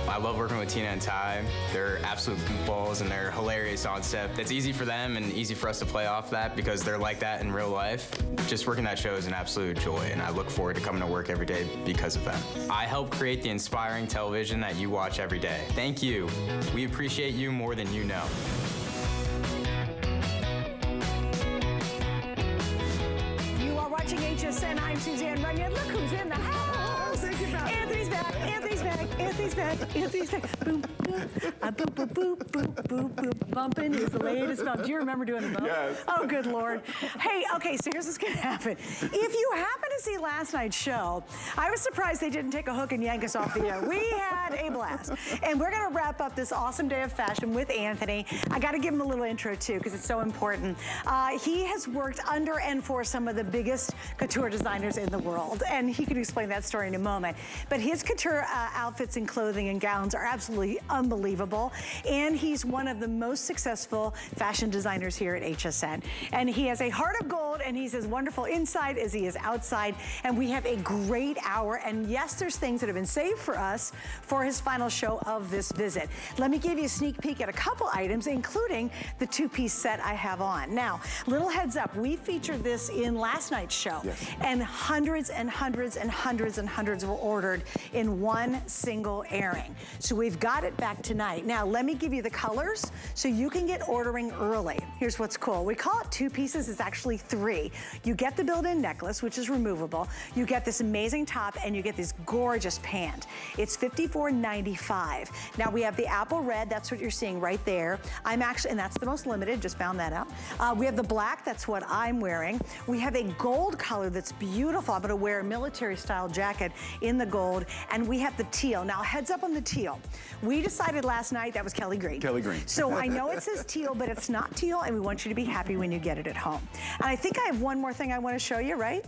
I love working with Tina and Ty. They're absolute goofballs and they're hilarious on set. It's easy for them and easy for us to play off that because they're like that in real life. Just working that show is an absolute joy and I look forward to coming to work every day because of them. I help create the inspiring television that you watch every day. Thank you. We appreciate you more than you know. You are watching HSN. I'm Suzanne Runyon. Look who's in the house. Anthony's back. Anthony's back. Anthony's back. Anthony's back. Boom, boom. Boop, boop, boop, boop, boop, boop. Bumping is the latest bump. Do you remember doing the bump? Yes. Oh, good Lord. Hey, okay, so here's what's going to happen. If you happen to see last night's show, I was surprised they didn't take a hook and yank us off the air. We had a blast. And we're going to wrap up this awesome day of fashion with Anthony. I got to give him a little intro, too, because it's so important. He has worked under and for some of the biggest couture designers in the world, and he can explain that story in a moment. But his couture outfits and clothing and gowns are absolutely unbelievable, and he's one of the most successful fashion designers here at HSN. And he has a heart of gold, and he's as wonderful inside as he is outside, and we have a great hour. And yes, there's things that have been saved for us for his final show of this visit. Let me give you a sneak peek at a couple items, including the two-piece set I have on. Now, little heads up, we featured this in last night's show, yes. and hundreds and hundreds and hundreds and hundreds were ordered in one single airing. So we've got it back tonight. Now, let me give you the colors so you can get ordering early. Here's what's cool. We call it two pieces, it's actually three. You get the built-in necklace, which is removable. You get this amazing top, and you get this gorgeous pant. It's $54.95. Now, we have the apple red, that's what you're seeing right there. And that's the most limited, just found that out. We have the black, that's what I'm wearing. We have a gold color that's beautiful. I'm gonna wear a military-style jacket in the gold, and we have the teal. Now, heads up on the teal. We decided last night that was Kelly Green. Kelly Green. So I know it says teal, but it's not teal, and we want you to be happy when you get it at home. And I think I have one more thing I want to show you, right?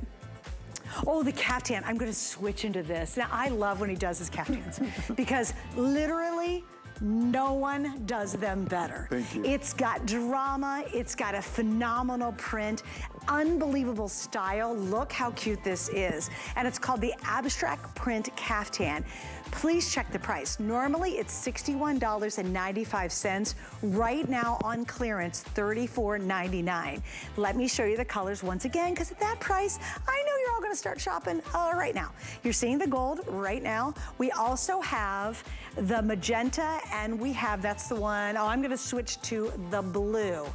Oh, the caftan. I'm going to switch into this. Now, I love when he does his caftans because literally no one does them better. Thank you. It's got drama. It's got a phenomenal print, unbelievable style. Look how cute this is. And it's called the Abstract Print Caftan. Please check the price. Normally, it's $61.95. Right now on clearance, $34.99. Let me show you the colors once again, because at that price, I know you're all gonna start shopping right now. You're seeing the gold right now. We also have the magenta, and we have, that's the one, oh, I'm gonna switch to the blue.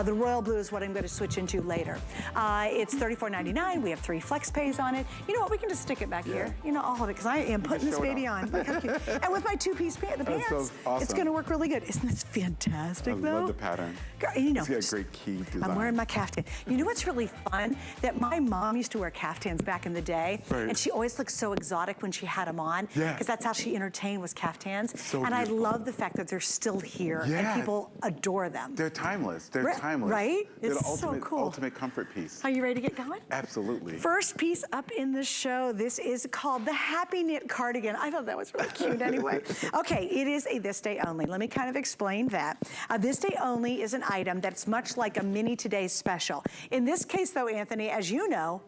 The royal blue is what I'm going to switch into later. It's $34.99. We have 3 flex pays on it. You know what? We can just stick it back here. You know, I'll hold it because I am putting this baby on. Look how cute. And with my two-piece pants, the pants, so awesome. It's going to work really good. Isn't this fantastic, though? I love the pattern. Girl, you know, it's got a great key design. I'm wearing my caftan. You know what's really fun? That my mom used to wear caftans back in the day, and she always looked so exotic when she had them on, because that's how she entertained, was caftans. So and beautiful. I love the fact that they're still here, and people adore them. They're timeless. They're timeless. Right? They're It's the ultimate, so cool. ultimate comfort piece. Are you ready to get going? Absolutely. First piece up in the show, this is called the Happy Knit Cardigan. I thought that was really cute anyway. Okay, it is a this day only. Let me kind of explain that. This day only is an item that's much like a mini today's special. In this case though, Anthony, as you know,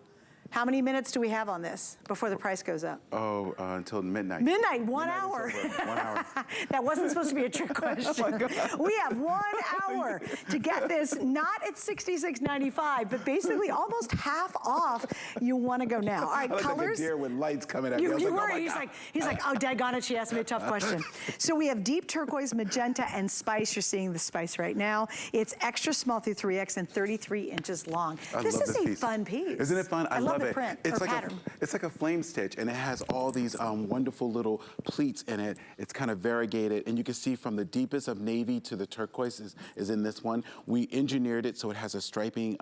how many minutes do we have on this before the price goes up? Oh, until midnight. Midnight, 1 hour. 1 hour. That wasn't supposed to be a trick question. Oh my God. We have 1 hour to get this, not at $66.95, but basically almost half off. You want to go now. All right, I look colors. like a deer with lights coming at me. You I was like, were. oh my God. He's like, oh, daggone it, she asked me a tough question. So we have deep turquoise, magenta, and spice. You're seeing the spice right now. It's extra small through 3X and 33 inches long. This is a fun piece. Isn't it fun? I love the it. print It's or like pattern. it's like a flame stitch, and it has all these wonderful little pleats in it. It's kind of variegated, and you can see from the deepest of navy to the turquoise is in this one. We engineered it so it has a striping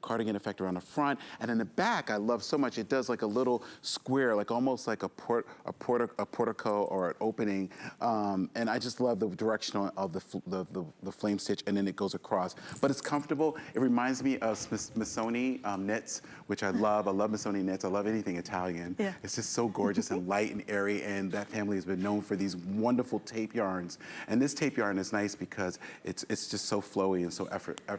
cardigan effect around the front, and in the back, I love so much. It does like a little square, like almost like a portico or an opening, and I just love the direction of the flame stitch, and then it goes across. But it's comfortable. It reminds me of Smithsonian knits, which I love. I love Missoni knits. I love anything Italian. Yeah. It's just so gorgeous and light and airy, and that family has been known for these wonderful tape yarns. And this tape yarn is nice because it's just so flowy and so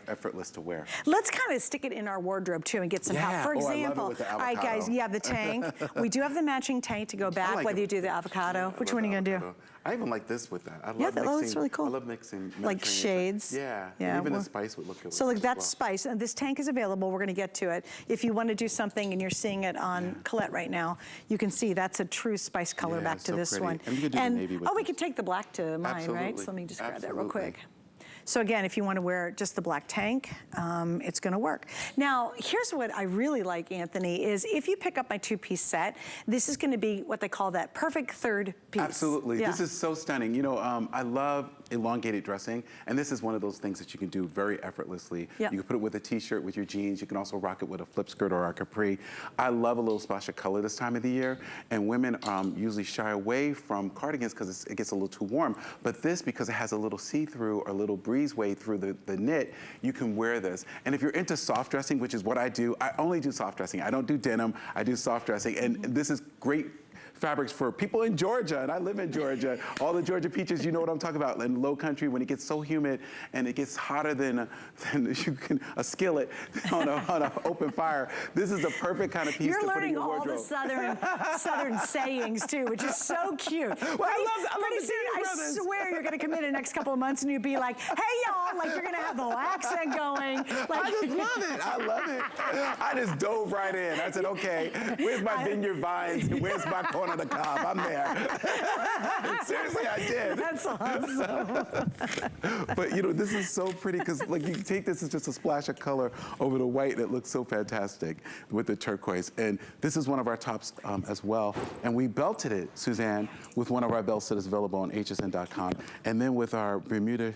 effortless to wear. Let's kind of stick it in our wardrobe too and get some help. For example, I love it with the all right guys, you have the tank. We do have the matching tank to go back, like whether you do the avocado. Which one are you gonna do? I even like this with that. I love that looks really cool. I love mixing like shades. Yeah, yeah. And even the spice would look good. So like that's spice, and this tank is available. We're gonna get to it. If you want to do something and you're seeing it on Colette right now, you can see that's a true spice color back to this pretty. one. And you could do the navy with we this. could take the black to mine, Absolutely. right? So let me just grab that real Absolutely. quick. So again, if you want to wear just the black tank, it's going to work. Now, here's what I really like, Anthony, is if you pick up my two-piece set, this is going to be what they call that perfect third piece. Absolutely. Yeah. This is so stunning. You know, I love elongated dressing, and this is one of those things that you can do very effortlessly. Yep. You can put it with a t-shirt, with your jeans. You can also rock it with a flip skirt or a capri. I love a little splash of color this time of the year, and women usually shy away from cardigans because it gets a little too warm. But this, because it has a little see-through or a little breezeway through the knit, you can wear this. And if you're into soft dressing, which is what I do, I only do soft dressing. I don't do denim, I do soft dressing, and this is great fabrics for people in Georgia, and I live in Georgia. All the Georgia peaches, you know what I'm talking about. In low country, when it gets so humid and it gets hotter than a skillet on an open fire, this is the perfect kind of piece to put in your wardrobe. You're learning all the southern sayings too, which is so cute. Well, Pretty I soon, I swear you're gonna come in the next couple of months and you'll be like, hey y'all, like you're gonna have the whole accent going. Like, I just love it. I love it. I just dove right in. I said, okay, where's my vineyard vines? Where's my corn on the cob? I'm there. Seriously, I did. That's awesome. But you know, this is so pretty because like you can take this as just a splash of color over the white and it looks so fantastic with the turquoise. And this is one of our tops as well. And we belted it, Suzanne, with one of our belts that is available on hsn.com. And then with our Bermuda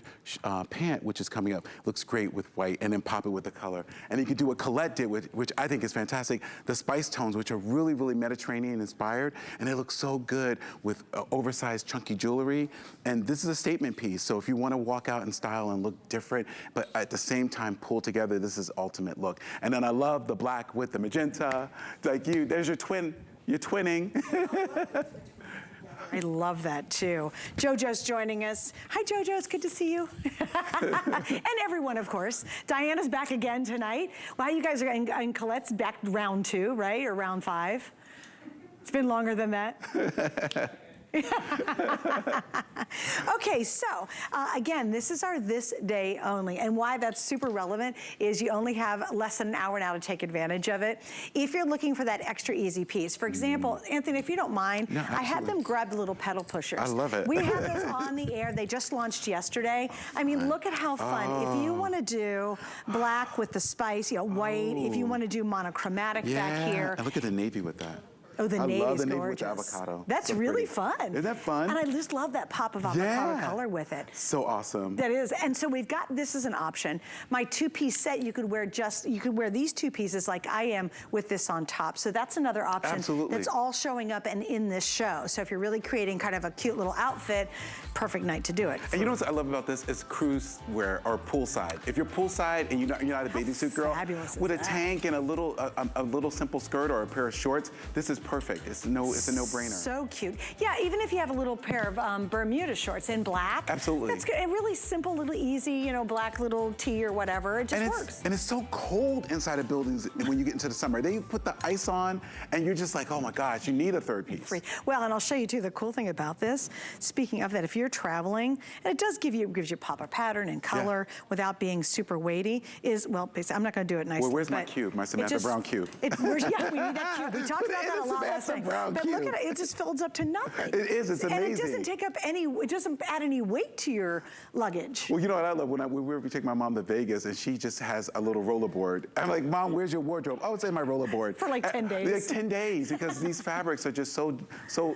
pant, which is coming up, looks great with white, and then pop it with the color. And you can do what Colette did, which I think is fantastic, the spice tones, which are really, really Mediterranean inspired. And they look so good with oversized chunky jewelry. And this is a statement piece. So if you want to walk out in style and look different, but at the same time pull together, this is ultimate look. And then I love the black with the magenta. Like there's your twin, you're twinning. I love that too. JoJo's joining us. Hi JoJo, it's good to see you. And everyone, of course. Diana's back again tonight. Wow, you guys are, and Colette's back round 2, right? Or round 5? It's been longer than that. Okay, so again, this is our this day only, and why that's super relevant is you only have less than an hour now to take advantage of it. If you're looking for that extra easy piece, for example, Anthony, if you don't mind, I had them grab the little pedal pushers. I love it. We have those on the air. They just launched yesterday. I mean, look at how fun. If you want to do black with the spice, you know, white. If you want to do monochromatic back here. And look at the navy with that. Oh, the navy's love the gorgeous. navy with the avocado. That's so really pretty. fun. Isn't that fun? And I just love that pop of avocado color with it. So awesome. That is, and so we've got, this is an option. My two-piece set, you could wear these two pieces like I am with this on top. So that's another option. Absolutely. That's all showing up and in this show. So if you're really creating kind of a cute little outfit, perfect night to do it. And you know what I love about this is cruise wear or poolside. If you're poolside and you're not a bathing suit girl, with a tank and a little simple skirt or a pair of shorts, this is perfect. It's a no-brainer. So cute. Yeah, even if you have a little pair of Bermuda shorts in black. Absolutely. That's good. And really simple, little easy, you know, black little tee or whatever. It just works. And it's so cold inside of buildings when you get into the summer. They put the ice on and you're just like, oh my gosh, you need a third piece. Well, and I'll show you too the cool thing about this. Speaking of that, if you're traveling, and it does gives you pop a pattern and color without being super weighty, well, basically, I'm not going to do it nicely. Well, where's my cube, my Samantha Brown cube? Yeah, we need that cube. We talked about that a lot last night. But look at it, it just folds up to nothing. It is, it's amazing. And it doesn't take up it doesn't add any weight to your luggage. Well, you know what I love? When we take my mom to Vegas and she just has a little rollerboard. I'm like, Mom, where's your wardrobe? Oh, it's in my rollerboard. For like 10 days. Like 10 days, because these fabrics are just so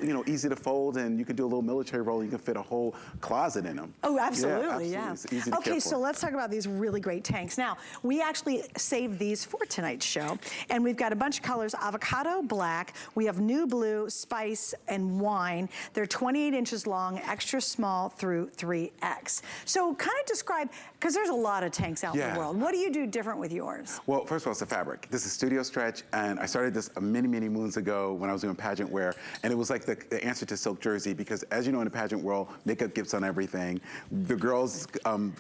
you know, easy to fold, and you can do a little military roll, you can fit a whole closet in them. Oh, absolutely, yeah. It's easy to okay, so let's talk about these really great tanks. Now, we actually saved these for tonight's show, and we've got a bunch of colors, avocado black We have new blue, spice, and wine. They're 28 inches long, extra small through 3X. So kind of describe, because there's a lot of tanks out in the world. What do you do different with yours? Well, first of all, it's the fabric. This is studio stretch, and I started this many, many moons ago when I was doing pageant wear, and it was like the answer to silk jersey, because as you know, in the pageant world, makeup gets on everything. The girls'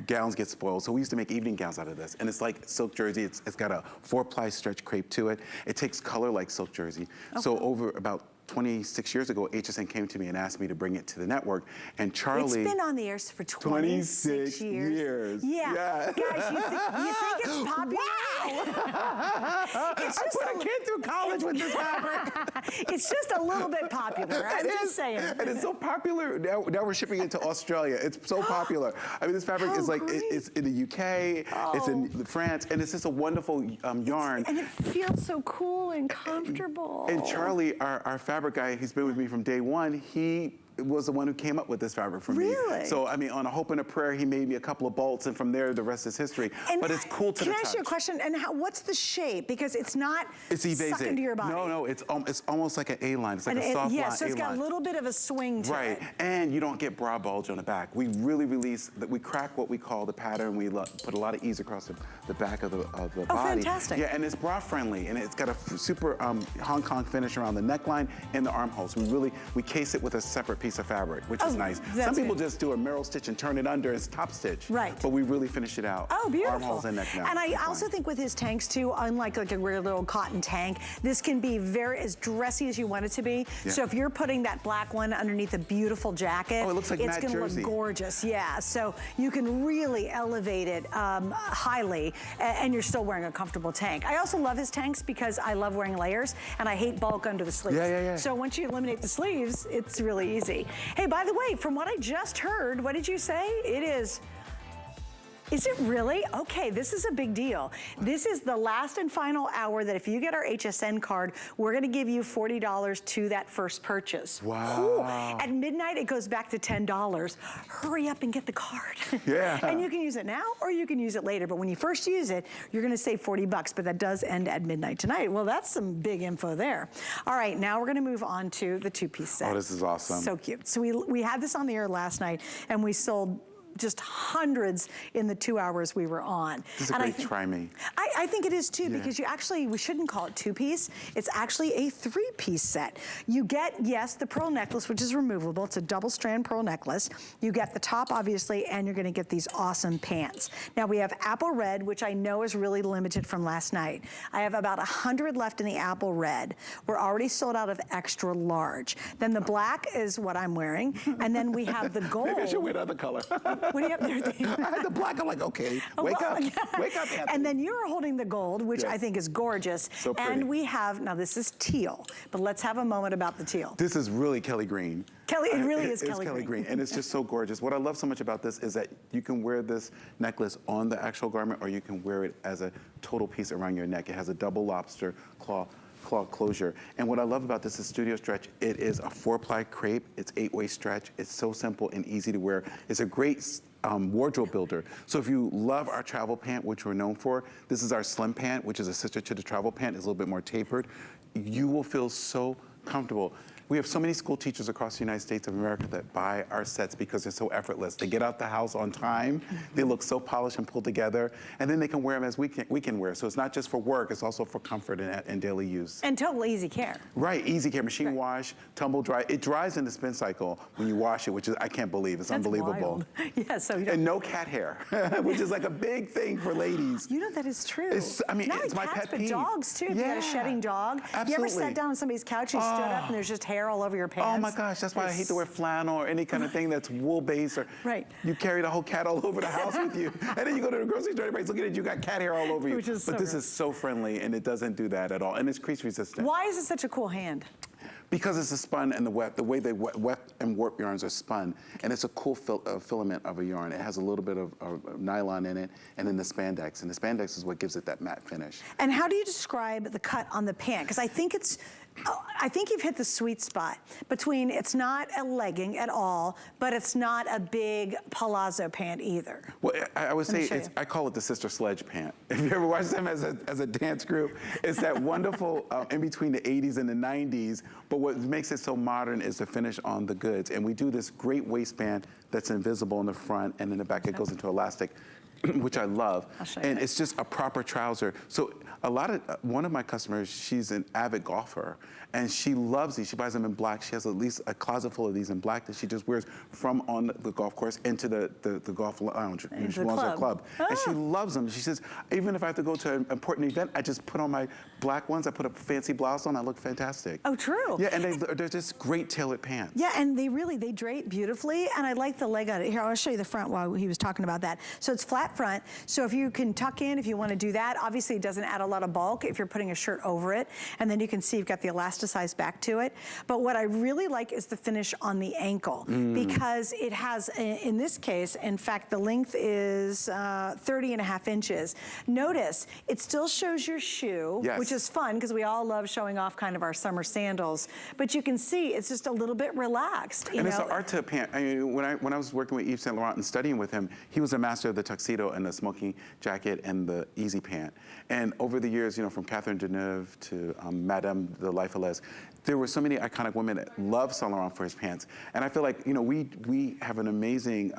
gowns get spoiled, so we used to make evening gowns out of this, and it's like silk jersey. It's got a 4-ply stretch crepe to it. It takes color like silk jersey. Okay. So over about 26 years ago, HSN came to me and asked me to bring it to the network. And Charlie... It's been on the air for 26 years. Yeah. Guys, you think it's popular? Wow! It's just I put a kid through college with this fabric. It's just a little bit popular. I'm just saying. And it's so popular. Now we're shipping it to Australia. It's so popular. I mean, this fabric is like, it's in the UK, it's in France, and it's just a wonderful yarn. And it feels so cool and comfortable. And Charlie, our fabric guy, he's been with me from day one, he was the one who came up with this fabric for me. Really? So, I mean, on a hope and a prayer, he made me a couple of bolts, and from there, the rest is history. And but it's cool to the touch. Can I ask you a question? And what's the shape? Because it's not sucked into your body. No, it's almost like an A-line. It's like a soft line. Yeah, so it's got a little bit of a swing to it. Right, and you don't get bra bulge on the back. We really release, we crack what we call the pattern. We put a lot of ease across the back of the body. Oh, fantastic. Yeah, and it's bra friendly, and it's got a super Hong Kong finish around the neckline and the armholes. We case it with a separate piece of fabric, which is nice. Some people just do a Merrill stitch and turn it under as top stitch. Right. But we really finish it out. Oh, beautiful. Armholes and neck now. And I also think with his tanks too, unlike like a regular little cotton tank, this can be as dressy as you want it to be. Yeah. So if you're putting that black one underneath a beautiful jacket, it looks like it's going to look gorgeous. Yeah. So you can really elevate it highly, and you're still wearing a comfortable tank. I also love his tanks because I love wearing layers, and I hate bulk under the sleeves. Yeah. So once you eliminate the sleeves, it's really easy. Hey, by the way, from what I just heard, what did you say? Is it really? Okay, this is a big deal. This is the last and final hour that if you get our HSN card, we're gonna give you $40 to that first purchase. Wow. Ooh. At midnight, it goes back to $10. Hurry up and get the card. Yeah. And you can use it now or you can use it later, but when you first use it, you're gonna save 40 bucks, but that does end at midnight tonight. Well, that's some big info there. All right, now we're gonna move on to the two-piece set. Oh, this is awesome. So cute. So we had this on the air last night, and we sold just hundreds in the 2 hours we were on. This is a great try me. I think it is too, because we shouldn't call it two-piece. It's actually a three-piece set. You get, yes, the pearl necklace, which is removable. It's a double-strand pearl necklace. You get the top, obviously, and you're gonna get these awesome pants. Now we have apple red, which I know is really limited from last night. I have about 100 left in the apple red. We're already sold out of extra large. Then the black is what I'm wearing, and then we have the gold. Maybe I should wear the other color. What do you have there? I had the black. I'm like, okay, wake up, Antthony. And then you're holding the gold, which I think is gorgeous. So pretty. And we have, now this is teal, but let's have a moment about the teal. This is really Kelly green. It really is Kelly green. And it's just so gorgeous. What I love so much about this is that you can wear this necklace on the actual garment, or you can wear it as a total piece around your neck. It has a double lobster claw closure. And what I love about this is studio stretch. It is a 4-ply crepe. It's 8-way stretch. It's so simple and easy to wear. It's a great wardrobe builder. So if you love our travel pant, which we're known for, this is our slim pant, which is a sister to the travel pant. It's a little bit more tapered. You will feel so comfortable. We have so many school teachers across the United States of America that buy our sets because they're so effortless. They get out the house on time, they look so polished and pulled together, and then they can wear them as weekend wear. So it's not just for work, it's also for comfort and daily use. And total easy care. Right, easy care, machine wash, tumble dry. It dries in the spin cycle when you wash it, which is, I can't believe, it's unbelievable. Wild. Yeah, so you don't... And no cat hair, which is like a big thing for ladies. You know, that is true. It's my cats, pet peeve. but dogs too. If you got a shedding dog. Absolutely. You ever sat down on somebody's couch and stood up and there's just hair all over your pants? Oh my gosh, that's why I hate to wear flannel or any kind of thing that's wool-based, or you carry the whole cat all over the house with you. And then you go to the grocery store, everybody's looking at you, got cat hair all over you. Which is but this is so friendly, and it doesn't do that at all. And it's crease resistant. Why is it such a cool hand? Because it's a spun and the way they weft and warp yarns are spun, and it's a cool filament of a yarn. It has a little bit of nylon in it, and then the spandex. And the spandex is what gives it that matte finish. And how do you describe the cut on the pant? Because I think I think you've hit the sweet spot between it's not a legging at all, but it's not a big palazzo pant either. Well, I would say, I call it the Sister Sledge pant. If you ever watched them as a dance group, it's that wonderful in between the 80s and the 90s, but what makes it so modern is the finish on the goods. And we do this great waistband that's invisible in the front, and in the back it goes into elastic, which I love. And it's just a proper trouser. So one of my customers, she's an avid golfer, and she loves these. She buys them in black. She has at least a closet full of these in black that she just wears from on the golf course into the golf lounge. She wants her club. And she loves them. She says, even if I have to go to an important event, I just put on my black ones. I put a fancy blouse on. I look fantastic. Oh, true. Yeah, and they're just great tailored pants. Yeah, and they drape beautifully, and I like the leg on it. Here, I'll show you the front while he was talking about that. So it's flat front, so if you can tuck in, if you want to do that, obviously it doesn't add a lot of bulk if you're putting a shirt over it, and then you can see you've got the elasticized back to it. But what I really like is the finish on the ankle, because it has, in this case, in fact, the length is 30.5 inches. Notice, it still shows your shoe, which is fun, because we all love showing off kind of our summer sandals, but you can see it's just a little bit relaxed. And it's an art to a pant. I mean, when I was working with Yves Saint Laurent and studying with him, he was a master of the tuxedo and the smoking jacket and the easy pant. And over the years, you know, from Catherine Deneuve to Madame de Lifeless, there were so many iconic women that loved Saint Laurent for his pants. And I feel like, you know, we have an amazing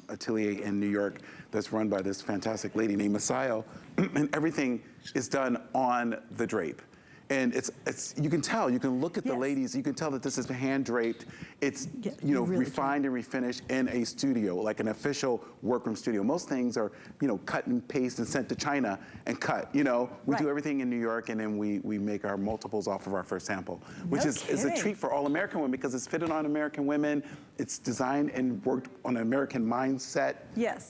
atelier in New York that's run by this fantastic lady named Masayo, and everything is done on the drape. And you can tell, you can look at the ladies, you can tell that this is hand draped. It's, you know, really refined and refinished in a studio, like an official workroom studio. Most things are, you know, cut and paste and sent to China and cut, you know. We do everything in New York, and then we make our multiples off of our first sample, which is a treat for all American women, because it's fitted on American women. It's designed and worked on an American mindset,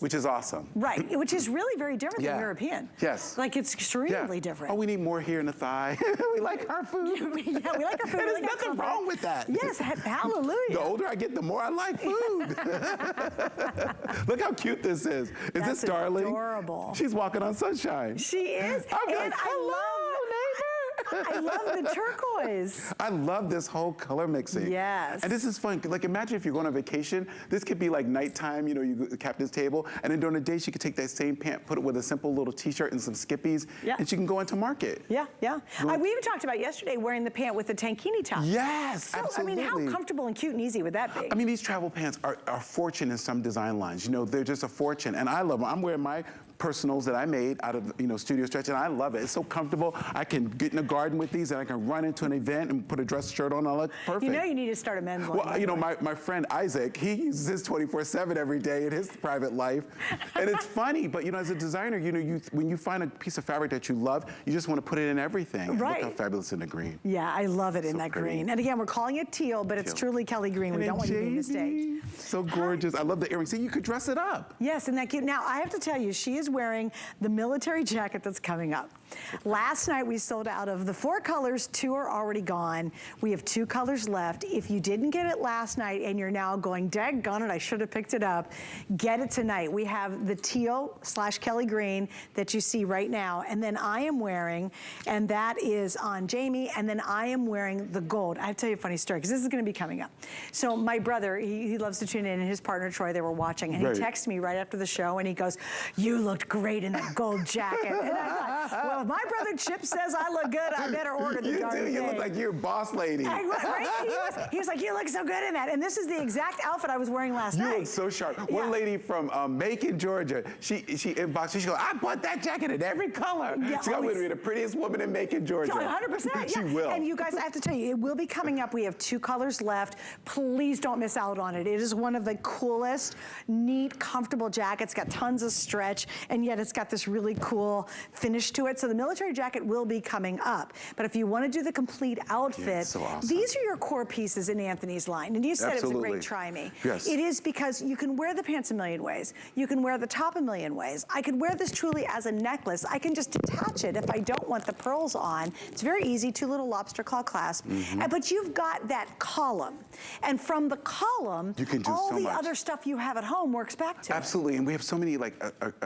which is awesome. Right, which is really very different than European. Yes. Like, it's extremely different. Oh, we need more here in the thigh. We like our food. Yeah, we like our food. There's nothing wrong with that. Yes, hallelujah. The older I get, the more I like food. Look how cute this is. Is this darling? Adorable. She's walking on sunshine. She is. I'm like, hello, neighbor. I love the turquoise. I love this whole color mixing. Yes. And this is fun. Like, imagine if you're going on vacation, this could be like nighttime, you know, you go to the captain's table, and then during the day, she could take that same pant, put it with a simple little t-shirt and some skippies, and she can go into market. We even talked about yesterday wearing the pant with the tankini top. Yes, absolutely. I mean, how comfortable and cute and easy would that be? I mean, these travel pants are a fortune in some design lines. You know, they're just a fortune, and I love them. I'm wearing my personals that I made out of, you know, Studio Stretch, and I love it. It's so comfortable. I can get in the garden with these, and I can run into an event and put a dress shirt on. I look perfect. You know, you need to start a men's line. Well, you know, my friend Isaac, he uses his 24/7 every day in his private life, and it's funny. But you know, as a designer, you know, when you find a piece of fabric that you love, you just want to put it in everything. Right. Look how fabulous in the green. Yeah, I love it in that green. And again, we're calling it teal, but it's truly Kelly green. We don't want you to be mistaken. So gorgeous. I love the earrings. See, you could dress it up. Yes, isn't that cute? Now, I have to tell you, she is wearing the military jacket that's coming up. Last night we sold out of the 4 colors, 2 are already gone. We have 2 colors left. If you didn't get it last night and you're now going, daggone it, I should have picked it up, get it tonight. We have the teal / Kelly green that you see right now, and then I am wearing, and that is on Jamie, and then I am wearing the gold. I have to tell you a funny story, because this is going to be coming up. So my brother, he loves to tune in, and his partner Troy, they were watching, and he texted me right after the show, and he goes, you looked great in that gold jacket. And I thought, well, if my brother Chip says I look good, I better order the darn thing. You look like you're a boss lady. He was like, you look so good in that. And this is the exact outfit I was wearing last night. You look so sharp. One lady from Macon, Georgia, she inboxed me. She goes, I bought that jacket in every color. She got with me, the prettiest woman in Macon, Georgia. 100%. She will. And you guys, I have to tell you, it will be coming up. We have 2 colors left. Please don't miss out on it. It is one of the coolest, neat, comfortable jackets. Got tons of stretch, and yet it's got this really cool finish to it. So the military jacket will be coming up. But if you want to do the complete outfit, so awesome. These are your core pieces in Anthony's line. And you said it was a great try me. Yes. It is, because you can wear the pants a million ways. You can wear the top a million ways. I could wear this truly as a necklace. I can just detach it if I don't want the pearls on. It's very easy, 2 little lobster claw clasps. But you've got that column. And from the column, you can do all so the much. other stuff you have at home works back to Absolutely, and we have so many like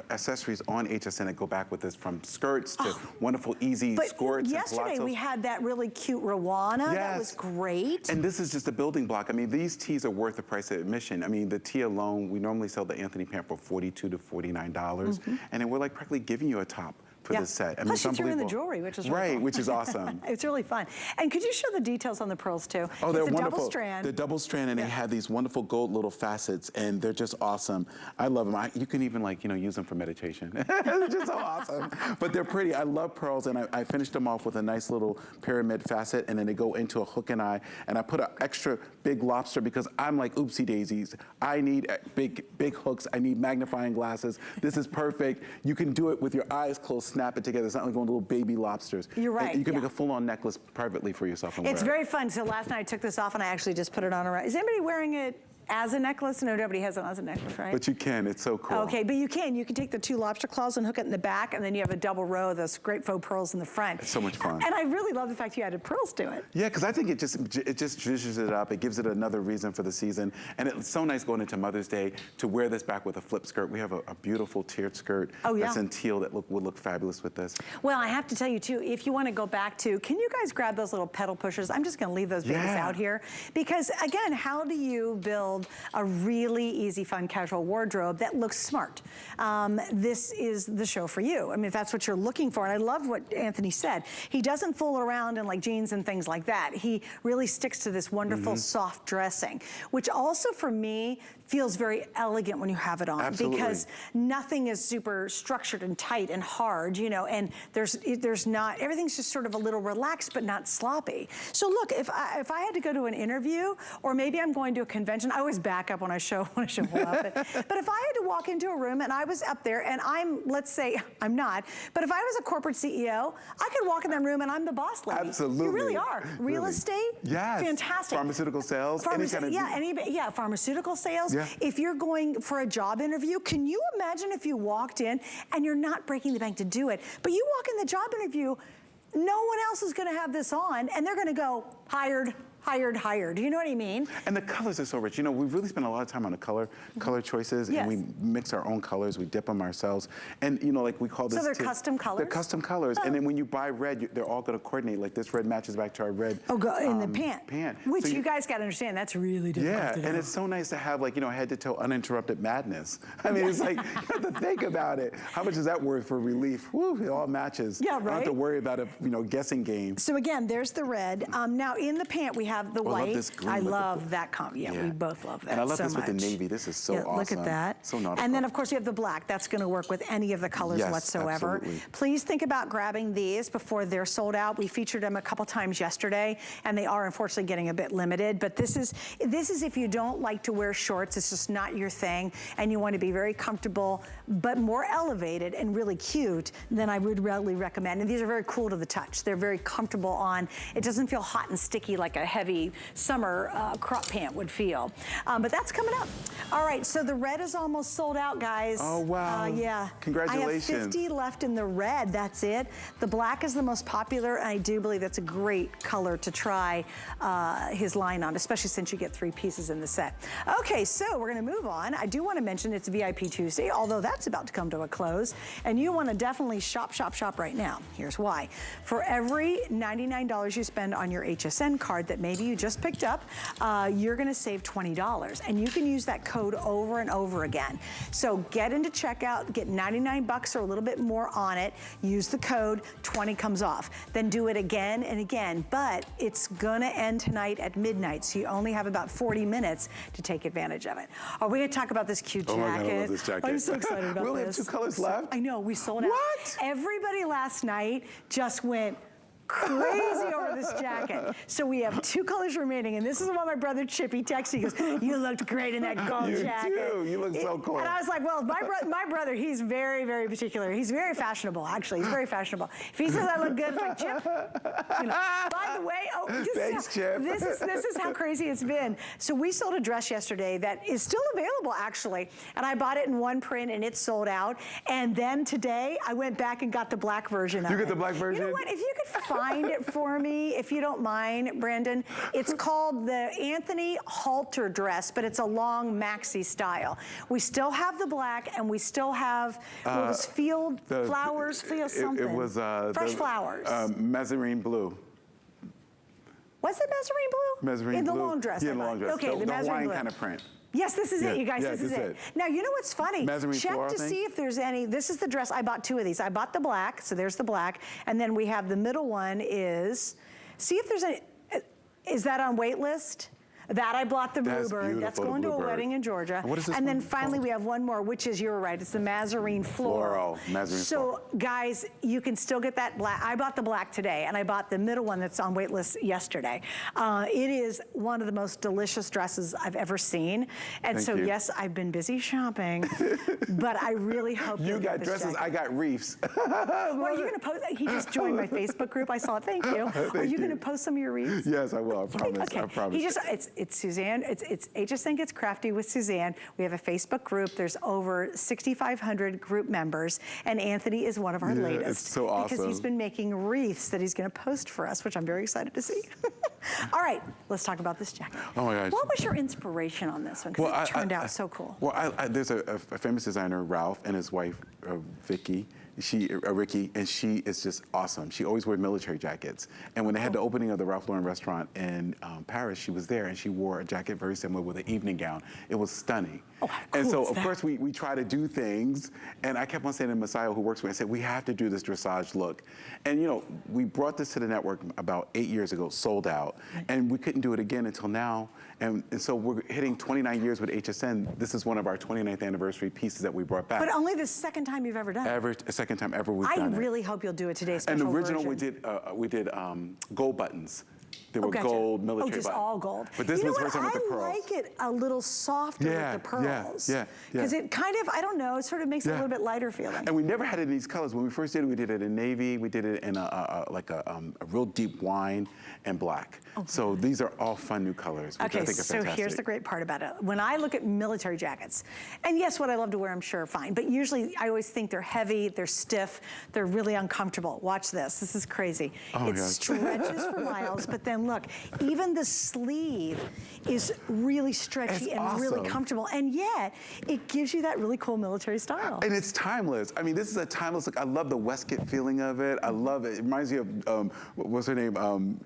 accessories on HSN that go back with this, from skirts skirts to wonderful, easy skirts. Yesterday we had that really cute Rowana. Yes. That was great. And this is just a building block. I mean, these tees are worth the price of admission. I mean, the tee alone, we normally sell the Antthony pant for $42 to $49, and then we're like practically giving you a top for this set. I mean, plus you threw in the jewelry, which is really cool. which is awesome. It's really fun. And could you show the details on the pearls too? Oh, they're it's a wonderful. Double strand. They're double strand, and they have these wonderful gold little facets, and they're just awesome. I love them. You can even use them for meditation. They're just so awesome. But they're pretty. I love pearls, and I finished them off with a nice little pyramid facet, and then they go into a hook and eye, and I put an extra big lobster because I'm like oopsie daisies. I need big hooks. I need magnifying glasses. This is perfect. You can do it with your eyes closed, snap it together. It's not like going little baby lobsters. You're right. And you can make a full-on necklace privately for yourself and wear it. It's very fun. So last night I took this off and I actually just put it on around. Is anybody wearing it as a necklace? No, nobody has it as a necklace, right? But you can. It's so cool. Okay, but you can take the 2 lobster claws and hook it in the back, and then you have a double row of those great faux pearls in the front. It's so much fun. And I really love the fact you added pearls to it. Yeah, because I think it just zhuzhes it up. It gives it another reason for the season. And it's so nice going into Mother's Day to wear this back with a flip skirt. We have a beautiful tiered skirt that's in teal that would look fabulous with this. Well, I have to tell you too, if you want to go back to, can you guys grab those little pedal pushers? I'm just going to leave those babies out here. Because again, how do you build a really easy, fun, casual wardrobe that looks smart? This is the show for you. I mean, if that's what you're looking for. And I love what Antthony said. He doesn't fool around in like jeans and things like that. He really sticks to this wonderful soft dressing, which also for me feels very elegant when you have it on. Absolutely. Because nothing is super structured and tight and hard, and there's not, everything's just sort of a little relaxed but not sloppy. So look, if I had to go to an interview, or maybe I'm going to a convention, I always back up when I show whole outfit. But if I had to walk into a room and I was up there and let's say I'm not, but if I was a corporate CEO, I could walk in that room and I'm the boss lady. Absolutely. You really are. Real estate? Yes. Fantastic. Pharmaceutical sales? Pharmaceutical sales. Yeah. If you're going for a job interview, can you imagine if you walked in and you're not breaking the bank to do it, but you walk in the job interview, no one else is gonna have this on, and they're gonna go, hired, hired, hired. You know what I mean? And the colors are so rich. We've really spent a lot of time on the color choices, and we mix our own colors, we dip them ourselves. And like we call this. So they're custom colors? They're custom colors. And then when you buy red, they're all gonna coordinate. Like this red matches back to our red. In the pant. Which so you guys gotta understand, that's really difficult to do. And it's so nice to have head to toe uninterrupted madness. I mean, it's like, you have to think about it. How much is that worth for relief? Woo, it all matches. Yeah, right. I don't have to worry about a guessing game. So again, there's the red. Now in the pant we have the white. I love this green. I love that we both love that. And I love so this much. with the navy. This is so awesome. Look at that. So nautical. And then of course you have the black. That's going to work with any of the colors whatsoever. Absolutely. Please think about grabbing these before they're sold out. We featured them a couple times yesterday, and they are unfortunately getting a bit limited. But this is if you don't like to wear shorts, it's just not your thing, and you want to be very comfortable but more elevated and really cute, then I would really recommend. And these are very cool to the touch. They're very comfortable on. It doesn't feel hot and sticky like a heavy summer crop pant would feel. But that's coming up. All right, so the red is almost sold out, guys. Oh, wow. Yeah. Congratulations. I have 50 left in the red, that's it. The black is the most popular, and I do believe that's a great color to try his line on, especially since you get 3 pieces in the set. Okay, so we're gonna move on. I do wanna mention it's VIP Tuesday, although that's about to come to a close, and you wanna definitely shop right now. Here's why. For every $99 you spend on your HSN card that maybe you just picked up, you're gonna save $20, and you can use that code over and over again. So get into checkout, get 99 bucks or a little bit more on it, use the code, 20 comes off. Then do it again and again, but it's gonna end tonight at midnight, so you only have about 40 minutes to take advantage of it. Are we gonna talk about this cute jacket? Oh my God, I love this jacket. I'm so excited about this. We only have 2 colors left? I know, we sold out. What? Everybody last night just went crazy over this jacket. So we have 2 colors remaining, and this is what my brother Chippy texted. He goes, you looked great in that gold jacket. You do. You look so cool. And I was like, well, my brother, he's very, very particular. He's very fashionable, actually. He's very fashionable. If he says I look good, it's like, Chip, by the way, Chip. This is how crazy it's been. So we sold a dress yesterday that is still available, actually, and I bought it in 1 print, and it's sold out. And then today, I went back and got the black version of it. You get the black version? You know what? If you could find find it for me, if you don't mind, Brandon. It's called the Antthony halter dress, but it's a long maxi style. We still have the black, and we still have those field flowers, something. It was fresh flowers. Mezzarine blue. Was it mezzarine blue? Mezzarine in blue. the long dress. Yeah, in the long dress. Okay, the mezzarine Hawaiian blue. kind of print. Yes, this is it, you guys. Yeah, this is it. Now, you know what's funny? Mezzarine Check floral to thing? see if there's any. This is the dress. I bought 2 of these. I bought the black, so there's the black, and then we have the middle one is. See if there's any. Is that on wait list? That I bought the Bluebird. That's going to a wedding in Georgia. What is this and then one finally called? we have one more, which is, you're right, it's the Mezzarine Floral. Mezzarine so guys, you can still get that black. I bought the black today, and I bought the middle one that's on wait list yesterday. It is one of the most delicious dresses I've ever seen. And Thank so you. yes, I've been busy shopping, but I really hope You got this dresses, jacket. I got reefs. Well, are you going to post? He just joined my Facebook group. I saw it. Thank you. Are you going to post some of your reefs? Yes, I will. I promise. Okay. I promise. He just, it's Suzanne. It's HSN Gets Crafty with Suzanne. We have a Facebook group. There's over 6,500 group members, and Antthony is one of our latest. It's so awesome. Because he's been making wreaths that he's going to post for us, which I'm very excited to see. All right, let's talk about this jacket. Oh my gosh. What was your inspiration on this one? Because it turned out so cool. Well, there's a famous designer, Ralph, and his wife, Ricky, and she is just awesome. She always wears military jackets. And when they had the opening of the Ralph Lauren restaurant in Paris, she was there, and she wore a jacket very similar with an evening gown. It was stunning. Oh, how and cool so, is of that? course, we try to do things, and I kept on saying to Messiah, who works with me, I said, we have to do this dressage look. And, you know, we brought this to the network about 8 years ago, sold out, and we couldn't do it again until now. And so we're hitting 29 years with HSN. This is one of our 29th anniversary pieces that we brought back. But only the second time you've ever done it. Second time ever we've done it. I really hope you'll do it today, special And the original version. we did gold buttons. They were gotcha. gold military just buttons. all gold. But this was what? version with the pearls. I like it a little softer with the pearls. Yeah. Because it kind of, I don't know, it sort of makes it a little bit lighter feeling. And we never had it in these colors. When we first did it, we did it in navy. We did it in a real deep wine and black. So these are all fun new colors, which I think are fantastic. So here's the great part about it. When I look at military jackets, and yes, what I love to wear, I'm sure, fine. But usually I always think they're heavy, they're stiff, they're really uncomfortable. Watch this. This is crazy. It stretches for miles, but then look, even the sleeve is really stretchy and really comfortable. And yet, it gives you that really cool military style. And it's timeless. I mean, this is a timeless look. I love the Westcott feeling of it. I love it. It reminds me of, what's her name?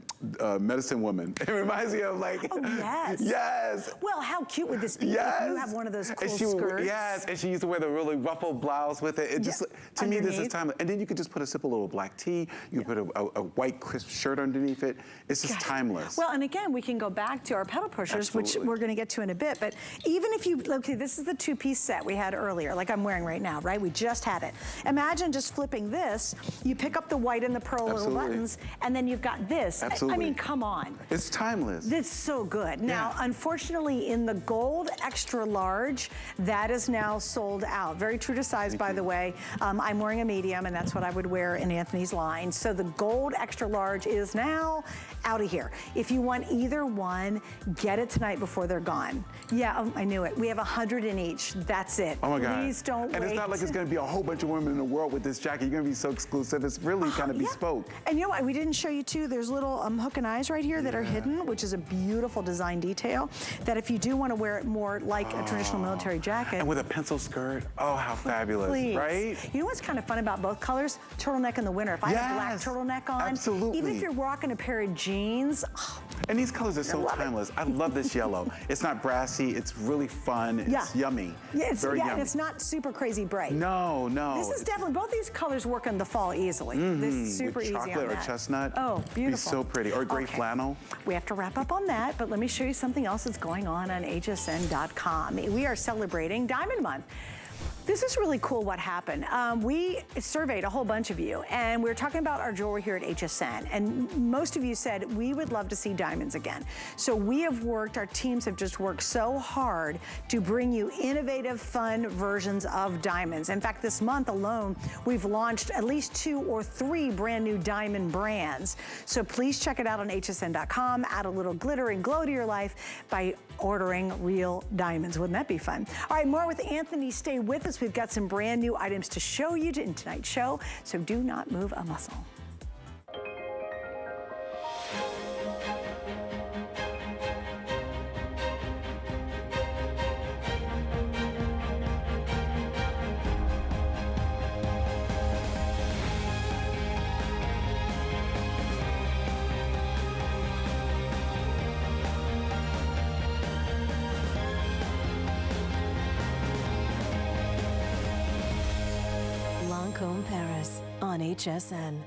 Medicine Woman. It reminds me of like. Oh, yes. Yes. Well, how cute would this be if you have one of those cool skirts? Yes, and she used to wear the really ruffled blouse with it. It just, to me, this is timeless. And then you could just put a simple little black tee. You could put a white crisp shirt underneath it. It's just timeless. Well, and again, we can go back to our pedal pushers, which we're going to get to in a bit. But even if you, okay, this is the 2-piece set we had earlier, like I'm wearing right now, right? We just had it. Imagine just flipping this. You pick up the white and the pearl little buttons, and then you've got this. I mean, come on. It's timeless. It's so good. Now, unfortunately, in the gold extra large, that is now sold out. Very true to size, by the way. I'm wearing a medium, and that's what I would wear in Antthony's line. So the gold extra large is now out of here. If you want either one, get it tonight before they're gone. Yeah, I knew it. We have 100 in each. That's it. Oh my God. Please don't wait. And it's not like it's going to be a whole bunch of women in the world with this jacket. You're going to be so exclusive. It's really kind of bespoke. And you know what? We didn't show you too. There's little hook and eyes right here that are hidden, which is a beautiful design detail. That if you do want to wear it more like a traditional military jacket. And with a pencil skirt. Oh, how fabulous, right? You know what's kind of fun about both colors? Turtleneck in the winter. If I have a black turtleneck on, even if you're rocking a pair of jeans. And these colors are so timeless. I love this yellow. It's not brassy. It's really fun. It's yummy. Yeah, it's, very yummy. And it's not super crazy bright. No. This is definitely, both these colors work in the fall easily. This is super with easy on chocolate that. or chestnut. Oh, beautiful. Be so pretty. Or gray flannel. We have to wrap up on that, but let me show you something else that's going on hsn.com. We are celebrating Diamond Month. This is really cool what happened. We surveyed a whole bunch of you, and we were talking about our jewelry here at HSN, and most of you said we would love to see diamonds again. So we have worked, our teams have just worked so hard to bring you innovative, fun versions of diamonds. In fact, this month alone, we've launched at least 2 or 3 brand new diamond brands. So please check it out on hsn.com. Add a little glitter and glow to your life by ordering real diamonds. Wouldn't that be fun? All right, more with Antthony. Stay with us. We've got some brand new items to show you in tonight's show, so do not move a muscle. Lancôme, Paris on HSN.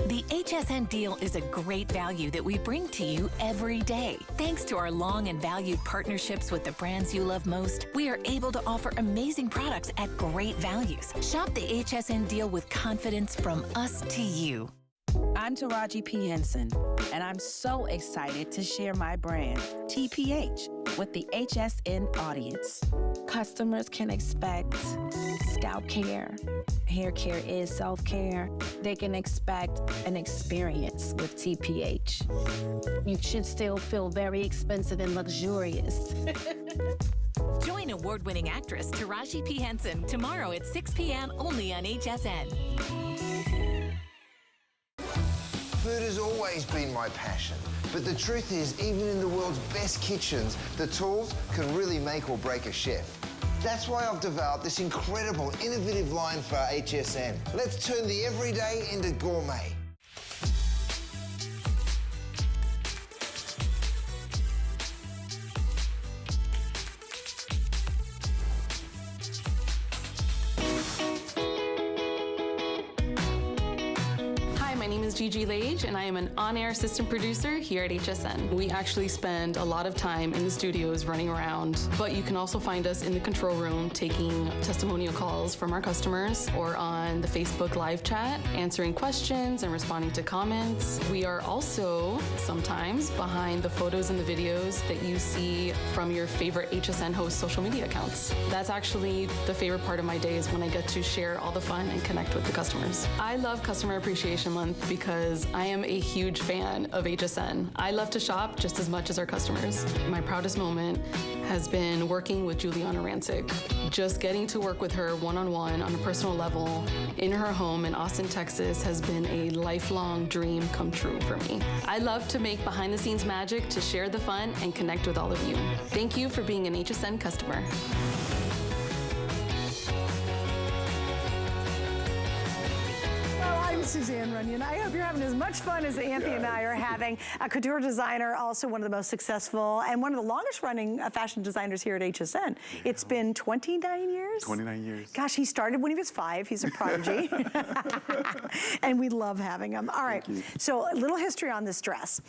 The HSN deal is a great value that we bring to you every day. Thanks to our long and valued partnerships with the brands you love most, we are able to offer amazing products at great values. Shop the HSN deal with confidence from us to you. I'm Taraji P. Henson, and I'm so excited to share my brand, TPH, with the HSN audience. Customers can expect scalp care. Hair care is self-care. They can expect an experience with TPH. You should still feel very expensive and luxurious. Join award-winning actress Taraji P. Henson tomorrow at 6 p.m. only on HSN. Food has always been my passion, but the truth is, even in the world's best kitchens, the tools can really make or break a chef. That's why I've developed this incredible, innovative line for HSN. Let's turn the everyday into gourmet. Gigi Lage, and I am an on-air assistant producer here at HSN. We actually spend a lot of time in the studios running around, but you can also find us in the control room taking testimonial calls from our customers or on the Facebook live chat, answering questions and responding to comments. We are also sometimes behind the photos and the videos that you see from your favorite HSN host social media accounts. That's actually the favorite part of my day, is when I get to share all the fun and connect with the customers. I love Customer Appreciation Month because I am a huge fan of HSN. I love to shop just as much as our customers. My proudest moment has been working with Juliana Rancic. Just getting to work with her one-on-one on a personal level in her home in Austin, Texas has been a lifelong dream come true for me. I love to make behind-the-scenes magic to share the fun and connect with all of you. Thank you for being an HSN customer. Suzanne Runyon. I hope you're having as much fun as Anthony and I are having. A couture designer, also one of the most successful and one of the longest running fashion designers here at HSN. Yeah. It's been 29 years? 29 years. Gosh, he started when he was 5. He's a prodigy. And we love having him. All right, so a little history on this dress.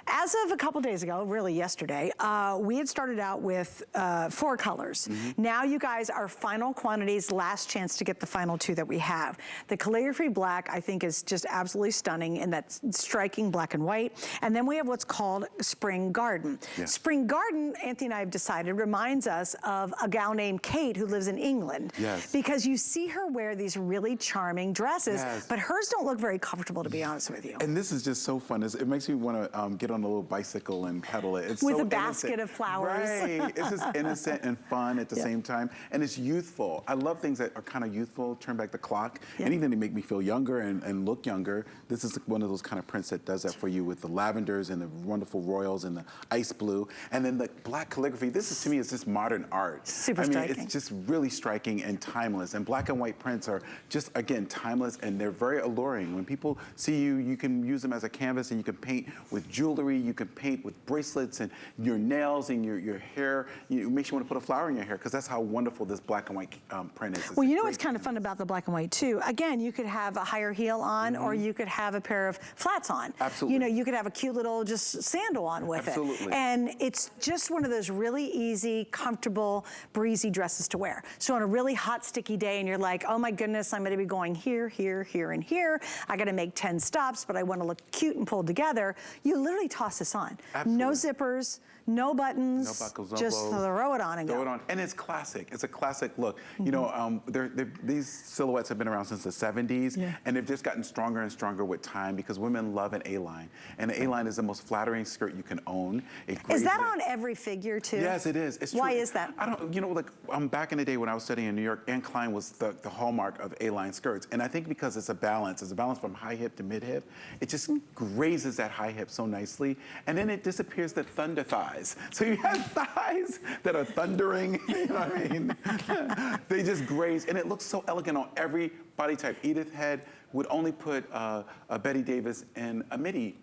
As of a couple days ago, really yesterday, we had started out with 4 colors. Now you guys are final quantities, last chance to get the final 2 that we have. The calligraphy black, I think, is just absolutely stunning in that striking black and white. And then we have what's called Spring Garden. Yeah. Spring Garden, Anthony and I have decided, reminds us of a gal named Kate who lives in England. Yes. Because you see her wear these really charming dresses, but hers don't look very comfortable, to be honest with you. And this is just so fun. It makes me want to get on a little bicycle and pedal it. It's with so a basket of flowers. Right. It's just innocent and fun at the same time. And it's youthful. I love things that are kind of youthful, turn back the clock. Anything to make me feel younger and look younger. This is one of those kind of prints that does that for you, with the lavenders and the wonderful royals and the ice blue. And then the black calligraphy. This is, to me, is just modern art. Super striking. It's just really striking and timeless. And black and white prints are just, again, timeless, and they're very alluring. When people see you, you can use them as a canvas, and you can paint with jewelry, you can paint with bracelets and your nails and your hair. It makes you want to put a flower in your hair, because that's how wonderful this black and white print is. Well, you know what's kind of fun about the black and white too? Again, you could have a higher heel on, or you could have a pair of flats on. Absolutely. You know, you could have a cute little just sandal on with it. And it's just one of those really easy, comfortable, breezy dresses to wear. So on a really hot, sticky day, and you're like, oh my goodness, I'm gonna be going here, here, here, and here. I gotta make 10 stops, but I wanna look cute and pulled together. You literally toss this on. Absolutely. No zippers, no buttons, no buckles, no just bows. Throw it on and go. Throw it on, and it's classic. It's a classic look. You know, these silhouettes have been around since the 70s, and they've just gotten stronger and stronger with time, because women love an A-line. And an A-line is the most flattering skirt you can own. Is that on every figure too? Yes, it is. It's true. Why is that? I don't, you know, like back in the day when I was studying in New York, Anne Klein was the hallmark of A-line skirts. And I think because it's a balance from high hip to mid hip, it just grazes that high hip so nicely. And then it disappears the thunder thighs. So you have thighs that are thundering, you know what I mean? They just graze, and it looks so elegant on every body type. Edith Head would only put a Betty Davis in a midi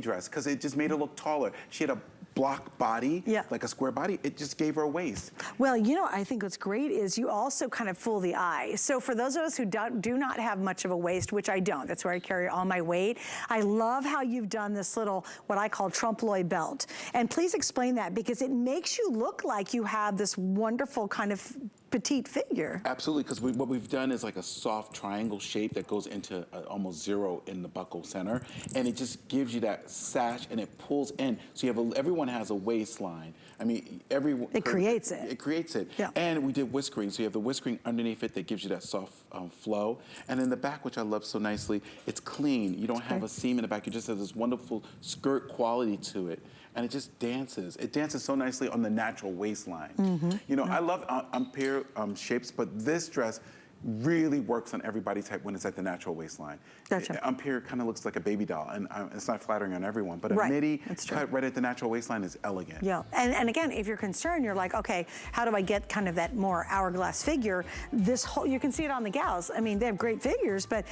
dress, because it just made her look taller. She had a block body, like a square body, it just gave her a waist. Well, you know, I think what's great is you also kind of fool the eye. So for those of us who do not have much of a waist, which I don't, that's where I carry all my weight, I love how you've done this little, what I call trompe-l'oeil belt. And please explain that, because it makes you look like you have this wonderful kind of petite figure. Absolutely, because what we've done is like a soft triangle shape that goes into almost zero in the buckle center, and it just gives you that sash, and it pulls in. So you have everyone has a waistline. I mean, it creates it. It creates it. Yeah. And we did whiskering, so you have the whiskering underneath it that gives you that soft flow. And in the back, which I love so nicely, it's clean. You don't have a seam in the back. You just have this wonderful skirt quality to it. And it just dances. It dances so nicely on the natural waistline. You know, I love Ampere shapes, but this dress really works on every body type when it's at the natural waistline. Gotcha. Ampere kind of looks like a baby doll, and it's not flattering on everyone, but a midi cut right at the natural waistline is elegant. Yeah, and again, if you're concerned, you're like, okay, how do I get kind of that more hourglass figure? This whole, you can see it on the gals. I mean, they have great figures, but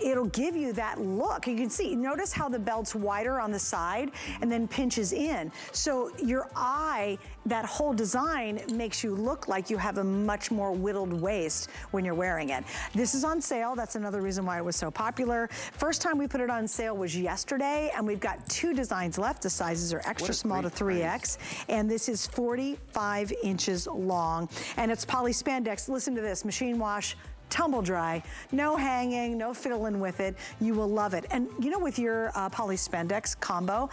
it'll give you that look. You can see, notice how the belt's wider on the side and then pinches in. So your eye, that whole design makes you look like you have a much more whittled waist when you're wearing it. This is on sale. That's another reason why it was so popular. First time we put it on sale was yesterday, and we've got 2 designs left. The sizes are extra small to 3X, and this is 45 inches long, and it's poly spandex. Listen to this, machine wash, tumble dry, no hanging, no fiddling with it. You will love it. And you know, with your poly spandex combo,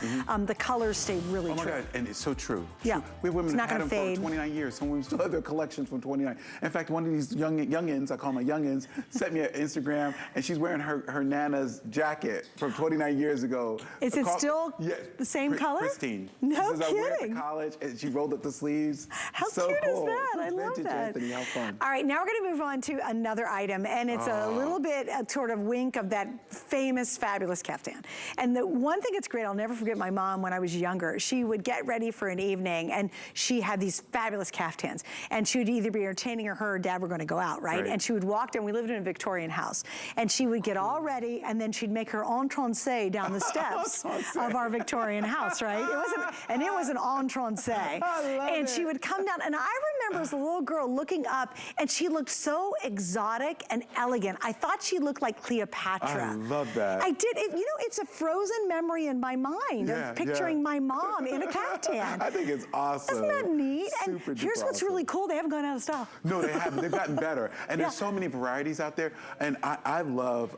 the colors stay really true. Oh my God, and it's so true. Yeah, we have women it's not that had gonna them fade. for 29 years. Some women still have their collections from 29. In fact, one of these youngins, I call them youngins, sent me an Instagram, and she's wearing her Nana's jacket from 29 years ago. Is it still the same color? Pristine. No she says, kidding. I wear it to college, and she rolled up the sleeves. How so cute cool. is that? I love vintage, that. Anthony, how fun. All right, now we're gonna move on to another item, and it's a little bit sort of wink of that famous, fabulous caftan. And the one thing that's great, I'll never forget my mom when I was younger. She would get ready for an evening, and she had these fabulous caftans. And she would either be entertaining, or her or dad were gonna go out, right? And she would walk down, we lived in a Victorian house, and she would get all ready, and then she'd make her entrance down the steps of our Victorian house, right? It was an entrance. And she would come down, and I remember as a little girl looking up, and she looked so exotic and elegant. I thought she looked like Cleopatra. I love that. I did. You know, it's a frozen memory in my mind of picturing my mom in a caftan. I think it's awesome. Isn't that neat? Super and here's what's really cool. They haven't gone out of style. No, they haven't. They've gotten better. And there's so many varieties out there. And I love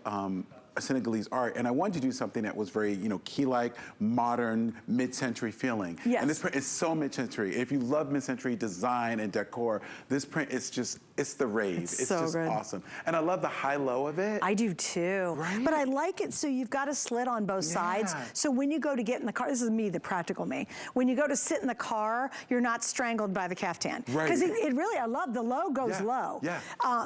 Senegalese art, and I wanted to do something that was very, you know, key-like, modern, mid-century feeling. Yes. And this print is so mid-century. If you love mid-century design and decor, this print is just, it's the rave. It's so just good. Awesome. And I love the high-low of it. I do too. Right? But I like it so you've got a slit on both sides. So when you go to get in the car, this is me, the practical me. When you go to sit in the car, you're not strangled by the caftan. Right. Because it really, I love the low goes low. Yeah.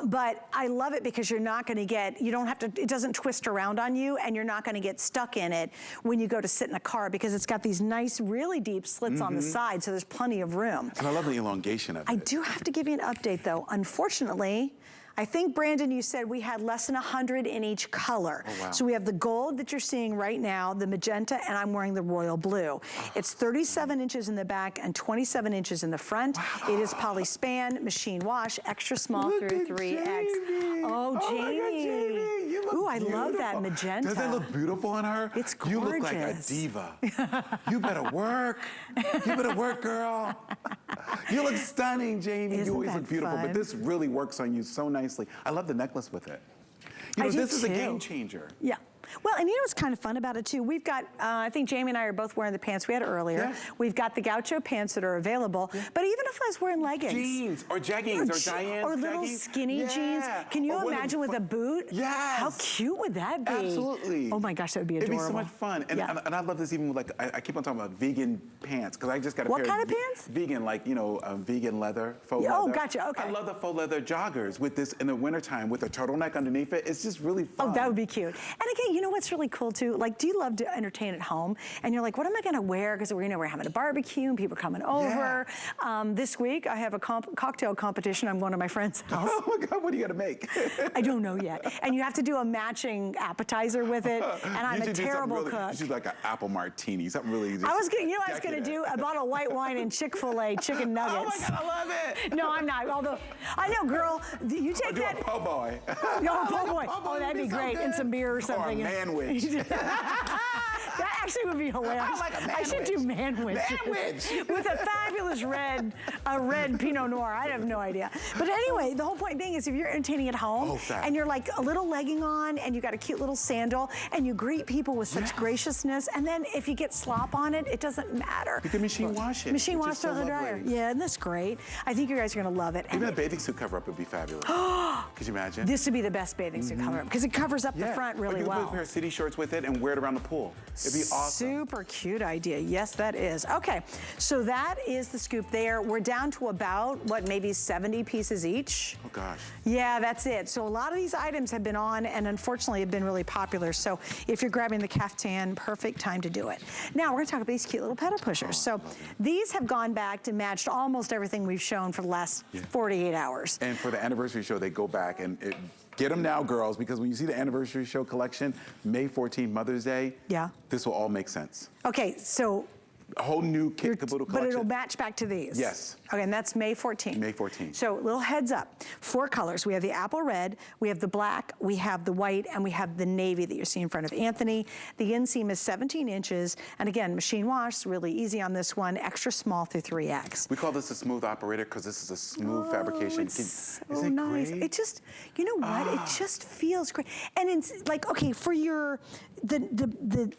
But I love it because you're not gonna get, you don't have to, it doesn't twist around on you, and you're not gonna get stuck in it when you go to sit in the car, because it's got these nice, really deep slits on the side, so there's plenty of room. And I love the elongation of it. I do have to give you an update though. Unfortunately, I think, Brandon, you said we had less than 100 in each color. Oh, wow. So we have the gold that you're seeing right now, the magenta, and I'm wearing the royal blue. It's 37 inches in the back and 27 inches in the front. It is polyspan, machine wash, extra small through 3X. Jamie. Oh, Jamie. My God, Jamie. You look Ooh, I love that beautiful. magenta. Does that look beautiful on her? It's You look like a gorgeous. diva. You better work. You better work, girl. You look stunning, Jamie. Isn't You always that look beautiful, fun? but this really works on you so nicely. I love the necklace with it. You know, I do this is a too. game changer. Yeah. Well, and you know what's kind of fun about it too? We've got, I think Jamie and I are both wearing the pants we had earlier. Yeah. We've got the gaucho pants that are available. But even if I was wearing leggings. Jeans or jeggings or Diane's or little jeggings. skinny jeans. Can you imagine with a boot? Yes. How cute would that be? Absolutely. Oh my gosh, that would be adorable. It'd be so much fun. And, and I love this even with like, I keep on talking about vegan pants, because I just got a What pair kind of pants? Vegan, like, you know, vegan leather, faux leather. Oh, gotcha, okay. I love the faux leather joggers with this in the wintertime with a turtleneck underneath it. It's just really fun. Oh, that would be cute. And again, you you know what's really cool too? Like, do you love to entertain at home? And you're like, what am I gonna wear? Because we're having a barbecue and people are coming over. This week I have a cocktail competition. I'm going to my friend's house. Oh my God, what are you gonna make? I don't know yet. And you have to do a matching appetizer with it. And I'm a terrible cook. You should like an apple martini, something really easy. I was gonna, you know what I was gonna do? A bottle of white wine and Chick-fil-A chicken nuggets. Oh my God, I love it. No, I'm not. Although, I know, girl, you take that. A po' boy. No, po' boy. Oh, that'd be great. And some beer or something. Or a manwich. That actually would be hilarious. I like a manwich. I should do manwich. Manwich. With a fabulous red Pinot Noir. I have no idea. But anyway, the whole point being is if you're entertaining at home and you're like a little legging on and you got a cute little sandal and you greet people with such graciousness, and then if you get slop on it, it doesn't matter. You can machine wash it. Machine wash, throw in the dryer. Yeah, and that's great. I think you guys are gonna love it. Even a bathing suit cover up would be fabulous. Could you imagine? This would be the best bathing suit cover up because it covers up the front really you could well. put a pair of city shorts with it and wear it around the pool. It'd be awesome. Super cute idea. Yes, that is. Okay, so that is the scoop there. We're down to about, what, maybe 70 pieces each? Oh gosh. Yeah, that's it. So a lot of these items have been on and unfortunately have been really popular. So if you're grabbing the caftan, perfect time to do it. Now we're gonna talk about these cute little pedal pushers. So these have gone back to match almost everything we've shown for the last 48 hours. And for the anniversary show, they go back and get them now, girls, because when you see the anniversary show collection, May 14, Mother's Day, this will all make sense. Okay, so a whole new kit caboodle collection. But it'll match back to these. Yes. Okay, and that's May 14th. May 14th. So little heads up, 4 colors. We have the apple red, we have the black, we have the white, and we have the navy that you see in front of Anthony. The inseam is 17 inches, and again, machine wash, really easy on this one, extra small through 3X. We call this a smooth operator because this is a smooth fabrication. It's so nice. It just, you know what? It just feels great. And it's like, okay, for your, the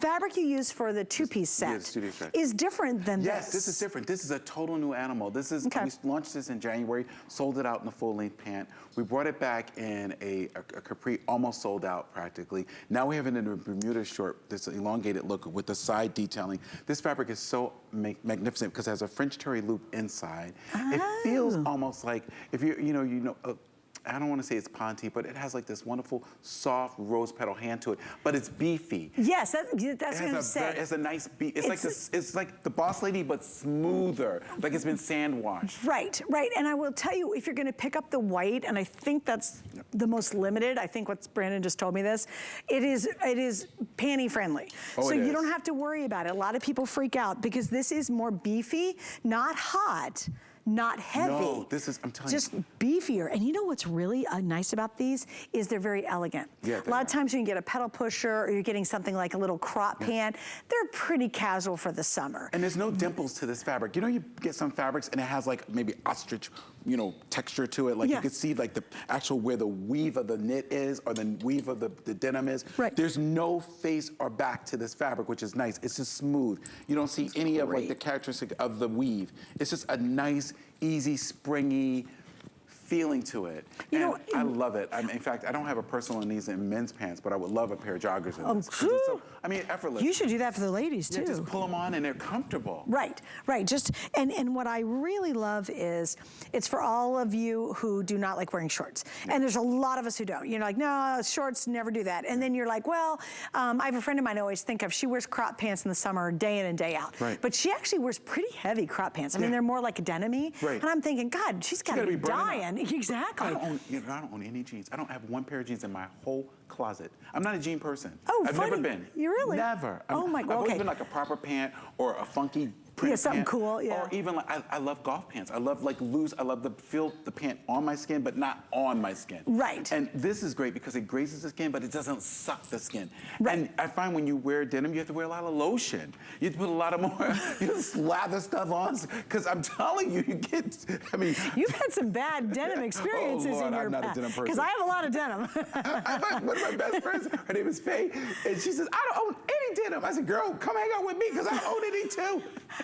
fabric you use for the two-piece set is different than this. Yes, this is different. This is a total new animal. This is, we launched this in January, sold it out in a full-length pant. We brought it back in a capri, almost sold out practically. Now we have it in a Bermuda short, this elongated look with the side detailing. This fabric is so magnificent because it has a French terry loop inside. It feels almost like, if I don't want to say it's ponte, but it has like this wonderful, soft rose petal hand to it, but it's beefy. Yes, that's what I'm gonna say. It has a nice beef. It's like the Boss Lady, but smoother, like it's been sand washed. Right, right. And I will tell you, if you're gonna pick up the white, and I think that's the most limited, I think what Brandon just told me this, it is panty friendly. So you don't have to worry about it. A lot of people freak out because this is more beefy, not hot. Not heavy. No, this is, I'm telling you. Just beefier. And you know what's really nice about these is they're very elegant. Yeah, a lot of times you can get a pedal pusher or you're getting something like a little crop pant. They're pretty casual for the summer. And there's no dimples to this fabric. You know, you get some fabrics and it has like maybe ostrich, texture to it. Like you can see like the actual where the weave of the knit is or the weave of the denim is. Right. There's no face or back to this fabric, which is nice. It's just smooth. You don't see any of like the characteristic of the weave. It's just a nice, easy, springy feeling to it. I love it. In fact, I don't have a personal needs in men's pants, but I would love a pair of joggers in this. So, effortless. You should do that for the ladies too. Yeah, just pull them on and they're comfortable. Right, right. And what I really love is it's for all of you who do not like wearing shorts. And there's a lot of us who don't. You're like, no, shorts, never do that. And then you're like, well, I have a friend of mine I always think of, she wears crop pants in the summer day in and day out. Right. But she actually wears pretty heavy crop pants. I mean, they're more like a denim-y. Right. And I'm thinking, God, she's gotta be dying. Exactly. I don't own any jeans. I don't have one pair of jeans in my whole closet. I'm not a jean person. Oh, I've never been. You really? Never. Oh my God. I've always been like a proper pant or a funky print something pant, cool, or even like I love golf pants. I love like loose. I love to feel the pant on my skin, but not on my skin. Right. And this is great because it grazes the skin, but it doesn't suck the skin. Right. And I find when you wear denim, you have to wear a lot of lotion. You have to put a lot of more. You have to slather stuff on because I'm telling you, you get. You've had some bad denim experiences in your I'm not a denim person. Because I have a lot of denim. One of my best friends, her name is Faye, and she says, I don't own any denim. I said, girl, come hang out with me because I own it too.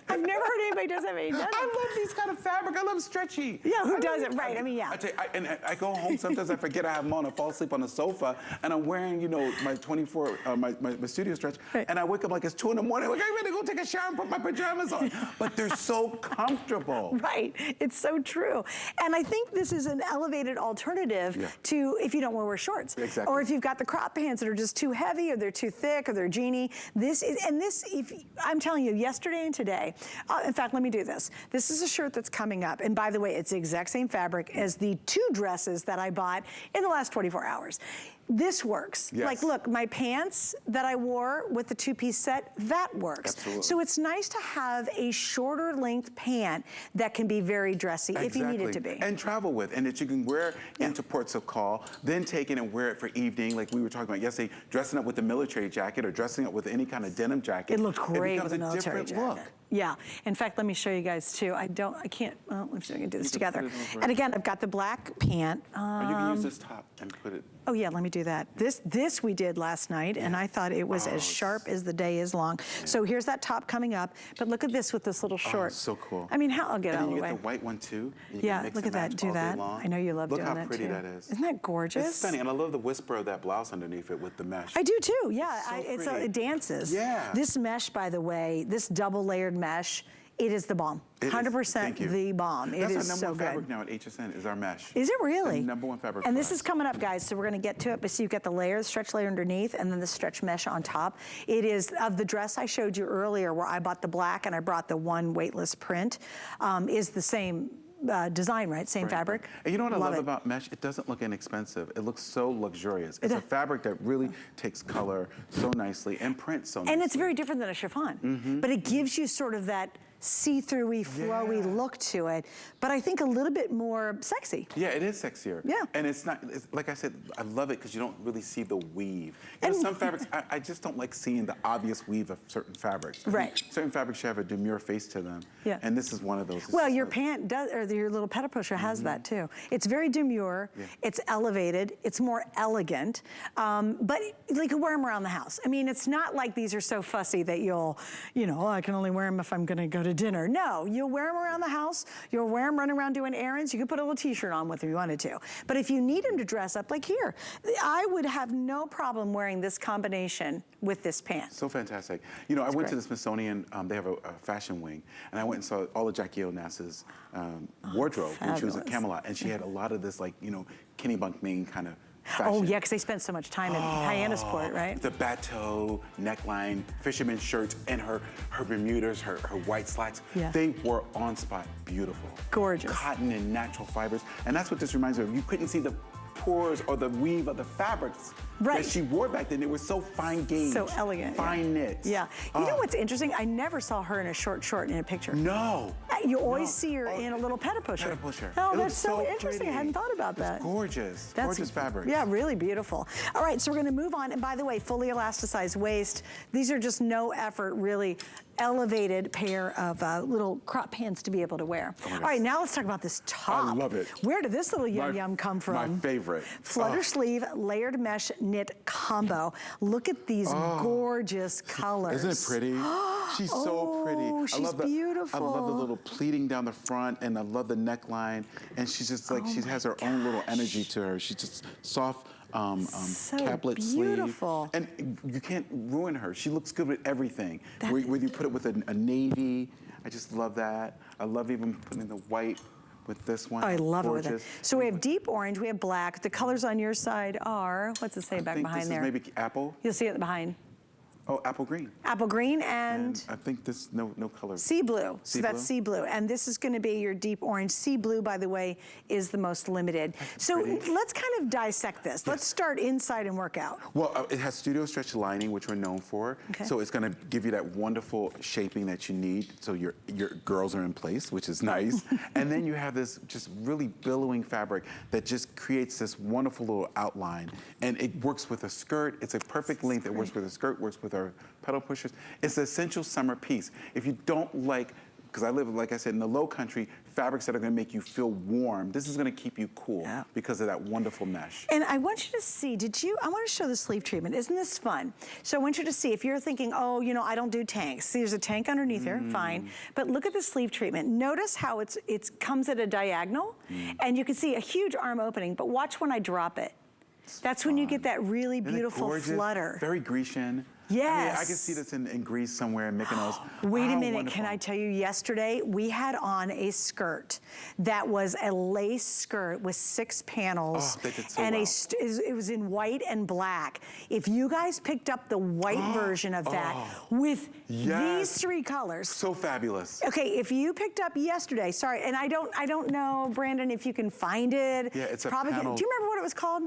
I've never heard anybody does that many denim. I love these kind of fabric. I love stretchy. Yeah, who doesn't? Right, I mean, yeah. I tell you, I go home, sometimes I forget I have them on, I fall asleep on the sofa, and I'm wearing, you know, my 24, my studio stretch, right. and I wake up like it's 2 in the morning, like I'm ready to go take a shower and put my pajamas on. But they're so comfortable. Right, it's so true. And I think this is an elevated alternative to if you don't want to wear shorts. Exactly. Or if you've got the crop pants that are just too heavy or they're too thick or they're jeany. This is, and this, if I'm telling you, yesterday and today, in fact, let me do this. This is a shirt that's coming up. And by the way, it's the exact same fabric as the 2 dresses that I bought in the last 24 hours. This works. Yes. Like, look, my pants that I wore with the 2-piece set, that works. Absolutely. So it's nice to have a shorter length pant that can be very dressy if you need it to be. And travel with, and that you can wear into ports of call, then take it and wear it for evening, like we were talking about yesterday, dressing up with the military jacket or dressing up with any kind of denim jacket. It looked great with a becomes a military different jacket. look. Yeah, in fact, let me show you guys too. I can't, well, let's see if I can do this together. And again, I've got the black pant. Or you can use this top and put it. Oh yeah, let me do that. This we did last night, and I thought it was as sharp as the day is long. So here's that top coming up, but look at this with this little short. So cool. I mean, I'll get out of the way. And you get the white one too. And you Yeah, can mix look and at that, match do all day that. long. I know you love doing that too. Look how pretty that is. Isn't that gorgeous? It's stunning, and I love the whisper of that blouse underneath it with the mesh. I do too, yeah. It's so pretty. It dances. Yeah. This mesh, by the way, this double layered mesh, it is the bomb. 100% the bomb. It is so good. That's our number 1 fabric now at HSN is our mesh. Is it really? The number 1 fabric. And this is coming up, guys, so we're gonna get to it, but see, you've got the layers, stretch layer underneath, and then the stretch mesh on top. It is, of the dress I showed you earlier, where I bought the black and I brought the one weightless print, is the same design, right? Same fabric. And you know what I love about mesh? It doesn't look inexpensive. It looks so luxurious. It's a fabric that really takes color so nicely and prints so nicely. And it's very different than a chiffon, but it gives you sort of that see-through-y, flowy look to it, but I think a little bit more sexy. Yeah, it is sexier. Yeah. And it's not, like I said, I love it because you don't really see the weave. And some fabrics, I just don't like seeing the obvious weave of certain fabrics. Right. Certain fabrics should have a demure face to them. Yeah. And this is one of those. Well, your pant does, or your little petticoat has that too. It's very demure, it's elevated, it's more elegant, but you can wear them around the house. I mean, it's not like these are so fussy that you'll, you know, I can only wear them if I'm gonna go to dinner. No, you'll wear them around the house, you'll wear them running around doing errands, you can put a little t-shirt on with them if you wanted to. But if you need them to dress up, like here, I would have no problem wearing this combination with this pant. So fantastic. You know, I went to the Smithsonian, they have a fashion wing, and I went and saw all of Jackie Onassis' wardrobe when she was at Camelot, and she had a lot of this, like, you know, Kenny Bunkming kind of fashion. Oh yeah, because they spent so much time in Hyannisport, right? The bateau neckline, fisherman shirts, and her Bermudas, her white slacks. Yeah. They were on spot beautiful. Gorgeous. Cotton and natural fibers. And that's what this reminds me of. You couldn't see the pores or the weave of the fabrics that she wore back then. They were so fine gauge. So elegant. Fine knits. Yeah. You know what's interesting? I never saw her in a short in a picture. No. You always see her in a little petticoat. Oh, that's so interesting. I hadn't thought about that. It's gorgeous. Gorgeous fabric. Yeah, really beautiful. All right, so we're gonna move on. And by the way, fully elasticized waist. These are just no effort, really elevated pair of little crop pants to be able to wear. All right, now let's talk about this top. I love it. Where did this little yum come from? My favorite. Flutter sleeve, layered mesh knit combo. Look at these gorgeous colors. Isn't it pretty? She's so pretty. She's beautiful. I love the little pleating down the front, and I love the neckline. And she's just like, she has her own little energy to her. She's just soft, so caplet beautiful. sleeve. And you can't ruin her. She looks good with everything. Whether you put it with a navy, I just love that. I love even putting the white with this one. I love it with it. So we have deep orange, we have black. The colors on your side are, what's it say back behind there? I think this is maybe apple. You'll see it behind. Oh, apple green. Apple green and I think this, no color. Sea blue. So that's sea blue. And this is going to be your deep orange. Sea blue, by the way, is the most limited. So let's kind of dissect this. Let's start inside and work out. Well, it has studio stretch lining, which we're known for. Okay. So it's going to give you that wonderful shaping that you need. So your girls are in place, which is nice. And then you have this just really billowing fabric that just creates this wonderful little outline. And it works with a skirt. It's a perfect length. It works with a skirt, works with our pedal pushers. It's an essential summer piece. If you don't like because I live, like I said, in the low country, fabrics that are gonna make you feel warm. This is gonna keep you cool because of that wonderful mesh. And I want you to see, I want to show the sleeve treatment. Isn't this fun? So I want you to see, if you're thinking, oh, you know, I don't do tanks. See, there's a tank underneath here, fine. But look at the sleeve treatment. Notice how it comes at a diagonal, and you can see a huge arm opening, but watch when I drop it. That's when you get that really beautiful flutter. Very Grecian. Yes. I mean, I can see this in Greece somewhere in Mykonos. Wait a minute, can I tell you, yesterday we had on a skirt that was a lace skirt with 6 panels. Oh, they did so and well. it was in white and black. If you guys picked up the white version of that with these 3 colors. So fabulous. Okay, if you picked up yesterday, sorry, and I don't know, Brandon, if you can find it. Yeah, it's probably a panel. Do you remember what it was called?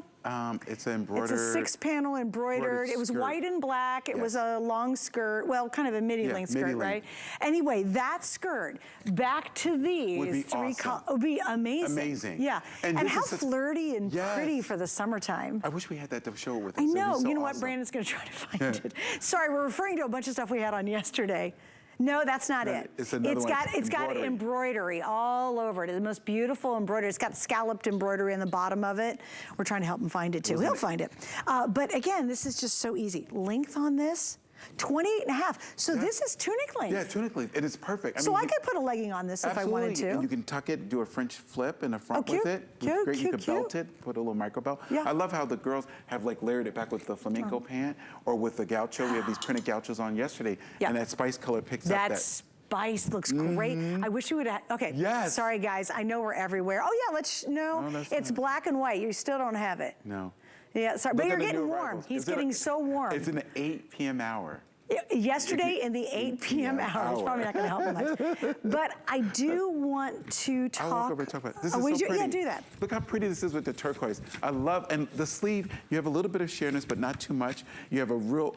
It's embroidered. It's a 6-panel embroidered. It was skirt. white and black. It was a long skirt, well, kind of a midi-length skirt, right? Anyway, that skirt back to these would be 3 awesome. colors would be amazing. Amazing. Yeah, and how this is flirty and pretty for the summertime. I wish we had that to show with us. I know. So you know awesome. what? Brandon's going to try to find it. Sorry, we're referring to a bunch of stuff we had on yesterday. No, that's not it. It's another one. It's got embroidery all over it. The most beautiful embroidery. It's got scalloped embroidery in the bottom of it. We're trying to help him find it too. He'll find it. But again, this is just so easy. Length on this, 28.5. So this is tunic length. Yeah, tunic length. It is perfect. So I could put a legging on this if I wanted to. And you can tuck it, do a French flip in the front with it. Cute, great. cute, You can belt it, put a little micro belt. Yeah. I love how the girls have like layered it back with the flamenco pant or with the gaucho. We have these printed gauchos on yesterday, and that spice color picks up that. Spice looks great. I wish you would have, okay. Yes. Sorry guys, I know we're everywhere. Oh yeah, it's black and white. You still don't have it. No. Yeah, sorry, but you're getting warm. He's getting so warm. It's in the 8 p.m. hour. Yesterday in the 8 p.m. hour. It's probably not going to help much. But I do want to talk. I'll walk over and talk about it. This is so pretty. Yeah, do that. Look how pretty this is with the turquoise. I love, and the sleeve, you have a little bit of sheerness, but not too much. You have a real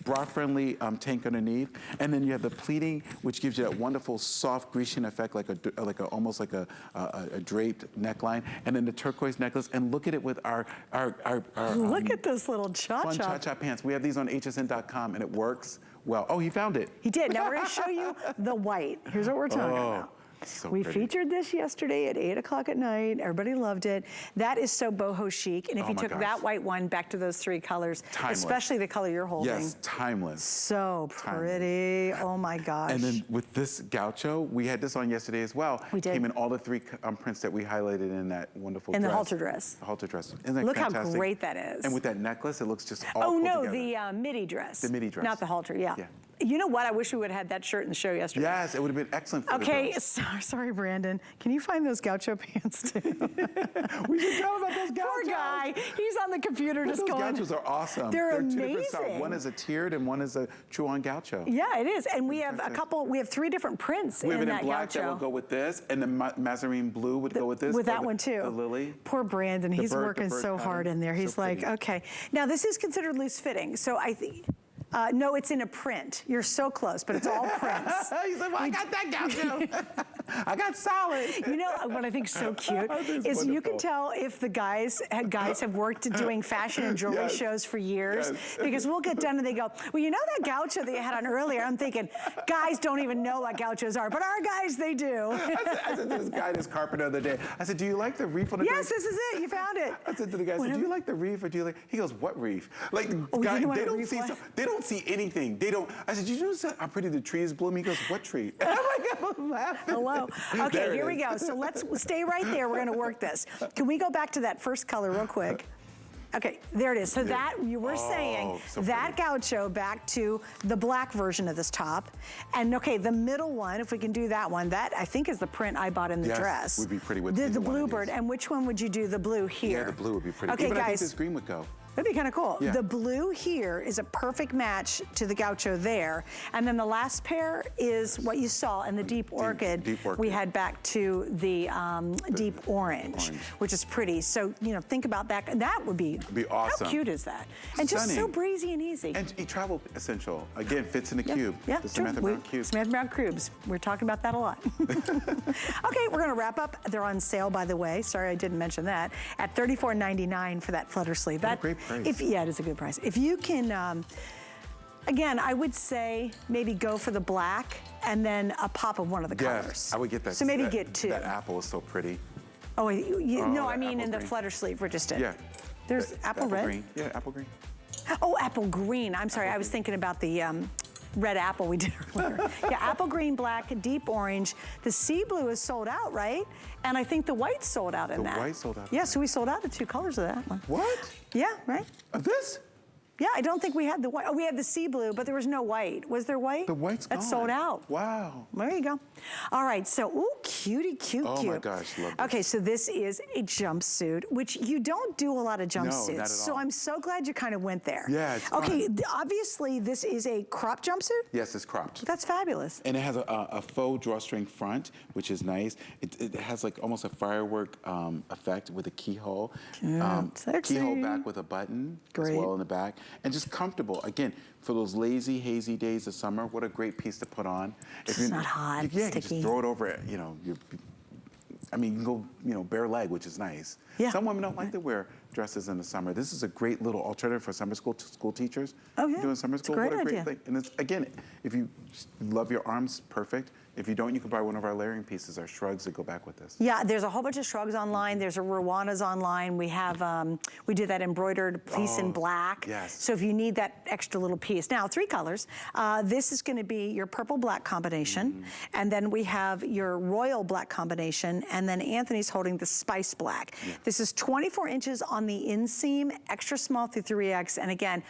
bra-friendly tank underneath, and then you have the pleating, which gives you that wonderful soft Grecian effect, almost like a draped neckline, and then the turquoise necklace. And look at it with our look at this little cha-cha. Fun cha-cha pants. We have these on hsn.com, and it works well. Oh, he found it. He did. Now we're going to show you the white. Here's what we're talking about. So we pretty. featured this yesterday at 8 o'clock at night. Everybody loved it. That is so boho chic. And if you took that white one back to those 3 colors, especially the color you're holding. Yes, timeless. So pretty. Oh my gosh. And then with this gaucho, we had this on yesterday as well. We did. Came in all the 3 prints that we highlighted in that wonderful dress. And the halter dress. The halter dress. Isn't that Look fantastic? how great that is. And with that necklace, it looks just all pulled together. The midi dress. The midi dress. Not the halter, yeah. You know what? I wish we would have had that shirt in the show yesterday. Yes, it would have been excellent for the girls. Sorry, Brandon. Can you find those gaucho pants too? We should tell about those gauchos. Poor guy. He's on the computer just going. Those gauchos are awesome. They're amazing. 2 different styles. One is a tiered and one is a true-on gaucho. Yeah, it is. And we have we have 3 different prints in that gaucho. We have it in black that will go with this, and the mazarine blue would go with this. With that one too. The lily. Poor Brandon. He's working so hard in there. He's like, okay. Now this is considered loose fitting. So I think. No, it's in a print. You're so close, but it's all prints. He's like, well, I got that gaucho. I got solid. You know what I think is so cute is you can tell if the guys have worked doing fashion and jewelry shows for years because we'll get done and they go, well, you know that gaucho that you had on earlier? I'm thinking, guys don't even know what gauchos are, but our guys, they do. I said to this guy, this carpenter the other day, I said, do you like the reef on the Yes, this is it. You found it. I said to the guy, do you like the reef or do you like, he goes, what reef? Like, guy, they don't see anything. They don't. I said, you notice how pretty the tree is blooming? He goes, what tree? And I'm like, I'm laughing. Hello. Okay, here we go. So let's stay right there. We're going to work this. Can we go back to that first color real quick? Okay, there it is. So that, you were saying, that gaucho back to the black version of this top. And okay, the middle one, if we can do that one, that I think is the print I bought in the dress. Would be pretty with the bluebird. And which one would you do the blue here? Yeah, the blue would be pretty. Okay, Even guys. I think this green would go. That'd be kind of cool. Yeah. The blue here is a perfect match to the gaucho there. And then the last pair is what you saw in the deep orchid. Deep orchid. We had back to the deep orange, which is pretty. So, you know, think about that. That would be awesome. How cute is that? And just so breezy and easy. And a travel essential. Again, fits in the cube. Yeah, the Samantha Brown cube. Samantha Brown cubes. We're talking about that a lot. Okay, we're going to wrap up. They're on sale, by the way. Sorry, I didn't mention that. At $34.99 for that flutter sleeve. That's a great price. Yeah, it is a good price. If you can Again, I would say maybe go for the black and then a pop of one of the colors. Yes, I would get that. So maybe get two. That apple is so pretty. Oh, no, I mean in the green. flutter sleeve we're just in. Yeah. There's apple red. Green. Yeah, apple green. Oh, apple green. I'm sorry, I was thinking about the red apple we did earlier. Yeah, apple green, black, deep orange. The sea blue is sold out, right? And I think the white's sold out in that. The white sold out. Yeah, so we sold out the 2 colors of that one. What? Yeah, right? Of this? Yeah, I don't think we had the white. Oh, we had the sea blue, but there was no white. Was there white? The white's gone. That's sold out. Wow. There you go. All right, so, ooh, cutie, cute. Oh my gosh, love this. Okay, so this is a jumpsuit, which you don't do a lot of jumpsuits. No, not at all. So I'm so glad you kind of went there. Yeah, it's okay, fun. Obviously this is a crop jumpsuit? Yes, it's cropped. That's fabulous. And it has a faux drawstring front, which is nice. It has like almost a firework effect with a keyhole. Sexy. Keyhole back with a button Great. as well in the back. And just comfortable. Again, for those lazy, hazy days of summer, what a great piece to put on. It's not hot, Yeah, you sticky. just throw it over it, you know, I mean, you can go, you know, bare leg, which is nice. Yeah. Some women don't like to wear dresses in the summer. This is a great little alternative for summer school teachers. Oh, yeah. Doing summer It's a school, great what a great idea. thing. And it's, again, if you love your arms, perfect. If you don't, you can buy one of our layering pieces, our shrugs that go back with this. Yeah, there's a whole bunch of shrugs online. There's a Rwanas online. We have, we did that embroidered piece in black. Yes. So if you need that extra little piece. Now, 3 colors. This is gonna be your purple-black combination. And then we have your royal black combination. And then Anthony's holding the spice black. Yeah. This is 24 inches on the inseam, extra small through 3X. And again,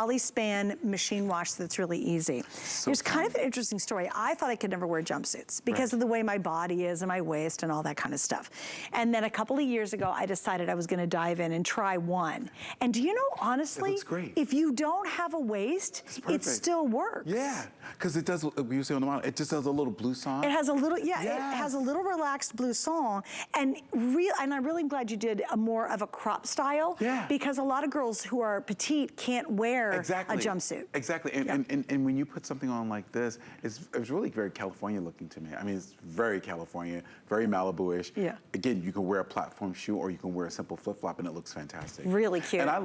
polyspan machine wash that's really easy. There's kind of an interesting story. I thought I could never wear jumpsuits because of the way my body is and my waist and all that kind of stuff. And then a couple of years ago, I decided I was gonna dive in and try one. And do you know, honestly, It looks great. if you don't have a waist, it still works. Yeah, because it does, we see on the model, it just does a little blue song. It has a little, yeah, Yes. it has a little relaxed blue song. And I'm really glad you did a more of a crop style. Yeah. Because a lot of girls who are petite can't wear Exactly. a jumpsuit. Exactly, and when you put something on like this, it's really very California looking to me. I mean, it's very California, very Malibu-ish. Yeah. Again, you can wear a platform shoe or you can wear a simple flip-flop and it looks fantastic. Really cute. And I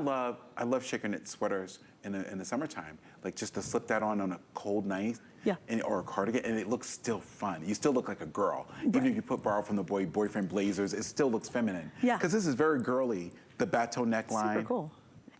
love shaker knit sweaters in the summertime. Like just to slip that on a cold night. Yeah. Or a cardigan, and it looks still fun. You still look like a girl. Even if you put borrow from the boyfriend blazers, it still looks feminine. Yeah. Because this is very girly, the bateau neckline. Super cool.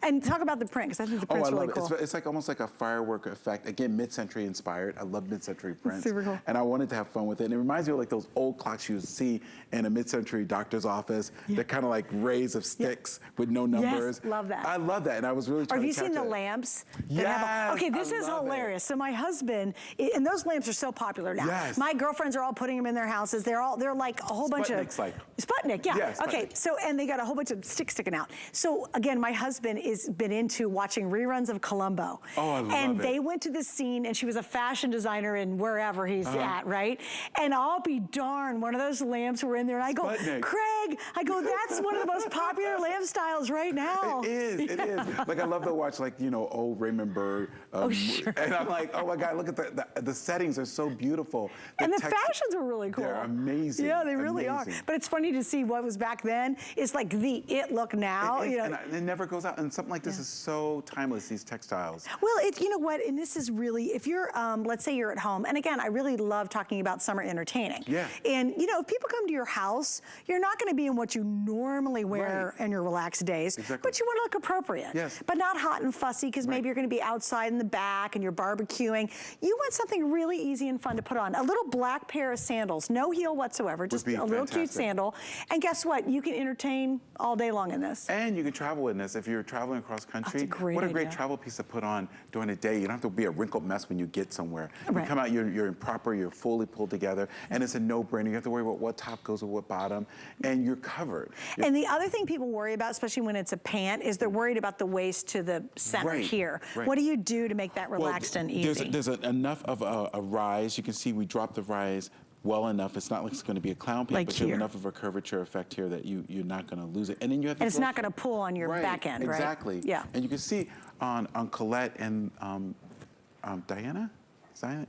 And talk about the print, because I think the print's I really love cool. it. It's like almost like a firework effect. Again, mid-century inspired. I love mid-century prints. Super cool. And I wanted to have fun with it. And it reminds me of like those old clocks you would see in a mid-century doctor's office. They're kind of like rays of sticks with no numbers. Yes, love that. I love that. And I was really Or trying have you to catch seen the it. lamps? Yes, Okay, this I is love it. hilarious. So my husband, and those lamps are so popular now. Yes. My girlfriends are all putting them in their houses. They're like a whole bunch of... Sputnik's like. Sputnik, yeah. Yeah, Okay, Sputnik. so, and they got a whole bunch of sticks sticking out. So again, my husband has been into watching reruns of Columbo. Oh, I love And it. they went to this scene, and she was a fashion designer in wherever he's at, right? And I'll be darned, one of those lamps were in there, and I go, Sputnik. Craig, that's one of the most popular lamp styles right now. It is. Like I love to watch like, you know, old Raymond Burr. Sure. And I'm like, oh my God, look at the settings are so beautiful. And the text- fashions are really cool. They're amazing. Yeah, they really Amazing. are. But it's funny to see what was back then. It's like the it look now. It, you know. and it never goes out. And something like this is so timeless, these textiles. Well, you know what, and this is really, if you're, let's say you're at home, and again, I really love talking about summer entertaining. Yeah. And, you know, if people come to your house, you're not gonna be in what you normally wear in your relaxed days, Exactly. but you wanna look appropriate. Yes. But not hot and fussy, because maybe you're gonna be outside in the back and you're barbecuing. You want something really easy and fun to put on. A little black pair of sandals, no heel whatsoever, just be a little cute fantastic. sandal. And guess what? You can entertain all day long in this. And you can travel in this. If you're traveling across country, That's a great what a great idea. travel piece to put on during the day. You don't have to be a wrinkled mess when you get somewhere. Right. You come out, you're in proper, you're fully pulled together, and it's a no-brainer. You have to worry about what top goes with what bottom, and you're covered. And the other thing people worry about, especially when it's a pant, is they're worried about the waist to the center Right, here. right. What do you do to make that relaxed and easy? There's enough of a rise. You can see we dropped the rise well enough. It's not like it's going to be a clown pant, Like but you here. have enough of a curvature effect here that you're not going to lose it. And then you have the And it's not glove- gonna pull on your back end, right? Exactly. Yeah. And you can see on Colette and Diana? Is that it?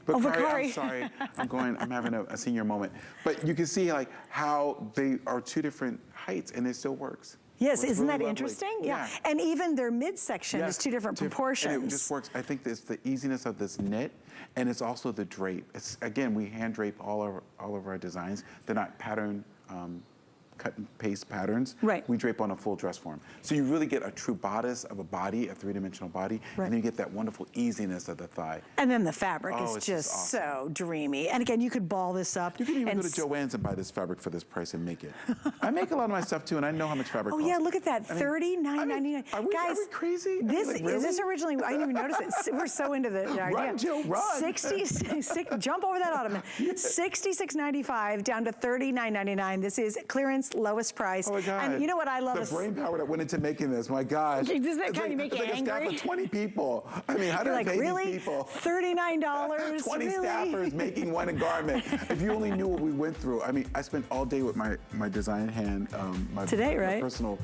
Bakari. I'm sorry. I'm having a senior moment. But you can see like how they are two different heights and it still works. Yes, It's isn't really that lovely. interesting? Yeah. And even their midsection is two different proportions. And it just works. I think it's the easiness of this knit, and it's also the drape. It's, again, we hand drape all of our designs. They're not pattern cut and paste patterns. Right. We drape on a full dress form. So you really get a true bodice of a body, a three-dimensional body, Right. and then you get that wonderful easiness of the thigh. And then the fabric Oh, is it's just just awesome. so dreamy. And again, you could ball this up. You can even and go to Joann's and buy this fabric for this price and make it. I make a lot of my stuff too, and I know how much fabric costs. yeah, look at that, $39.99. Are we crazy? This like, is really? this originally? I didn't even notice it. We're so into the idea. Run, Jill, run. 66. Jump over that ottoman. $66.95 down to $39.99. This is clearance, lowest price. Oh my God. And you know what I love? The brain power that went into making this, my gosh. Doesn't that kind of make you angry? It's like a angry? staff of 20 people. I mean, how do You're I like, pay really? these people? $39? 20 really? staffers making one garment. If you only knew what we went through. I mean, I spent all day with my design hand, my personal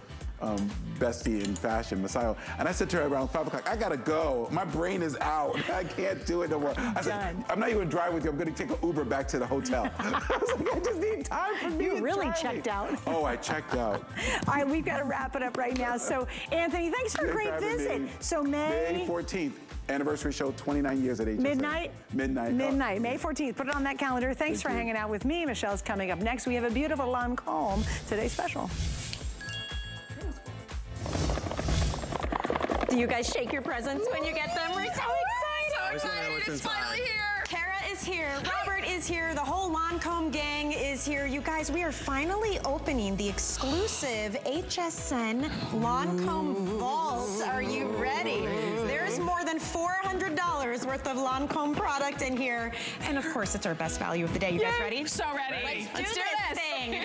bestie in fashion, Masayo. And I said to her around 5 o'clock, I gotta go. My brain is out. I can't do it no more. I said, I'm not even gonna drive with you. I'm gonna take an Uber back to the hotel. I was like, I just need time for me. You really checked out. Oh, I checked out. All right, we've got to wrap it up right now. So, Anthony, thanks for a great visit. So May 14th. Anniversary show, 29 years at HSN. Midnight? Midnight. Midnight, May 14th. Put it on that calendar. Thanks for hanging out with me. Michelle's coming up next. We have a beautiful Lancome Today Special. Do you guys shake your presents when you get them? We're so excited. So excited. It's finally here. Kara is here. Robert is here. The whole Lancome gang is here. You guys, we are finally opening the exclusive HSN Lancome Vault. Are you ready? There's more than $400 worth of Lancome product in here. And of course, it's our best value of the day. You guys ready? So ready. Let's do this thing.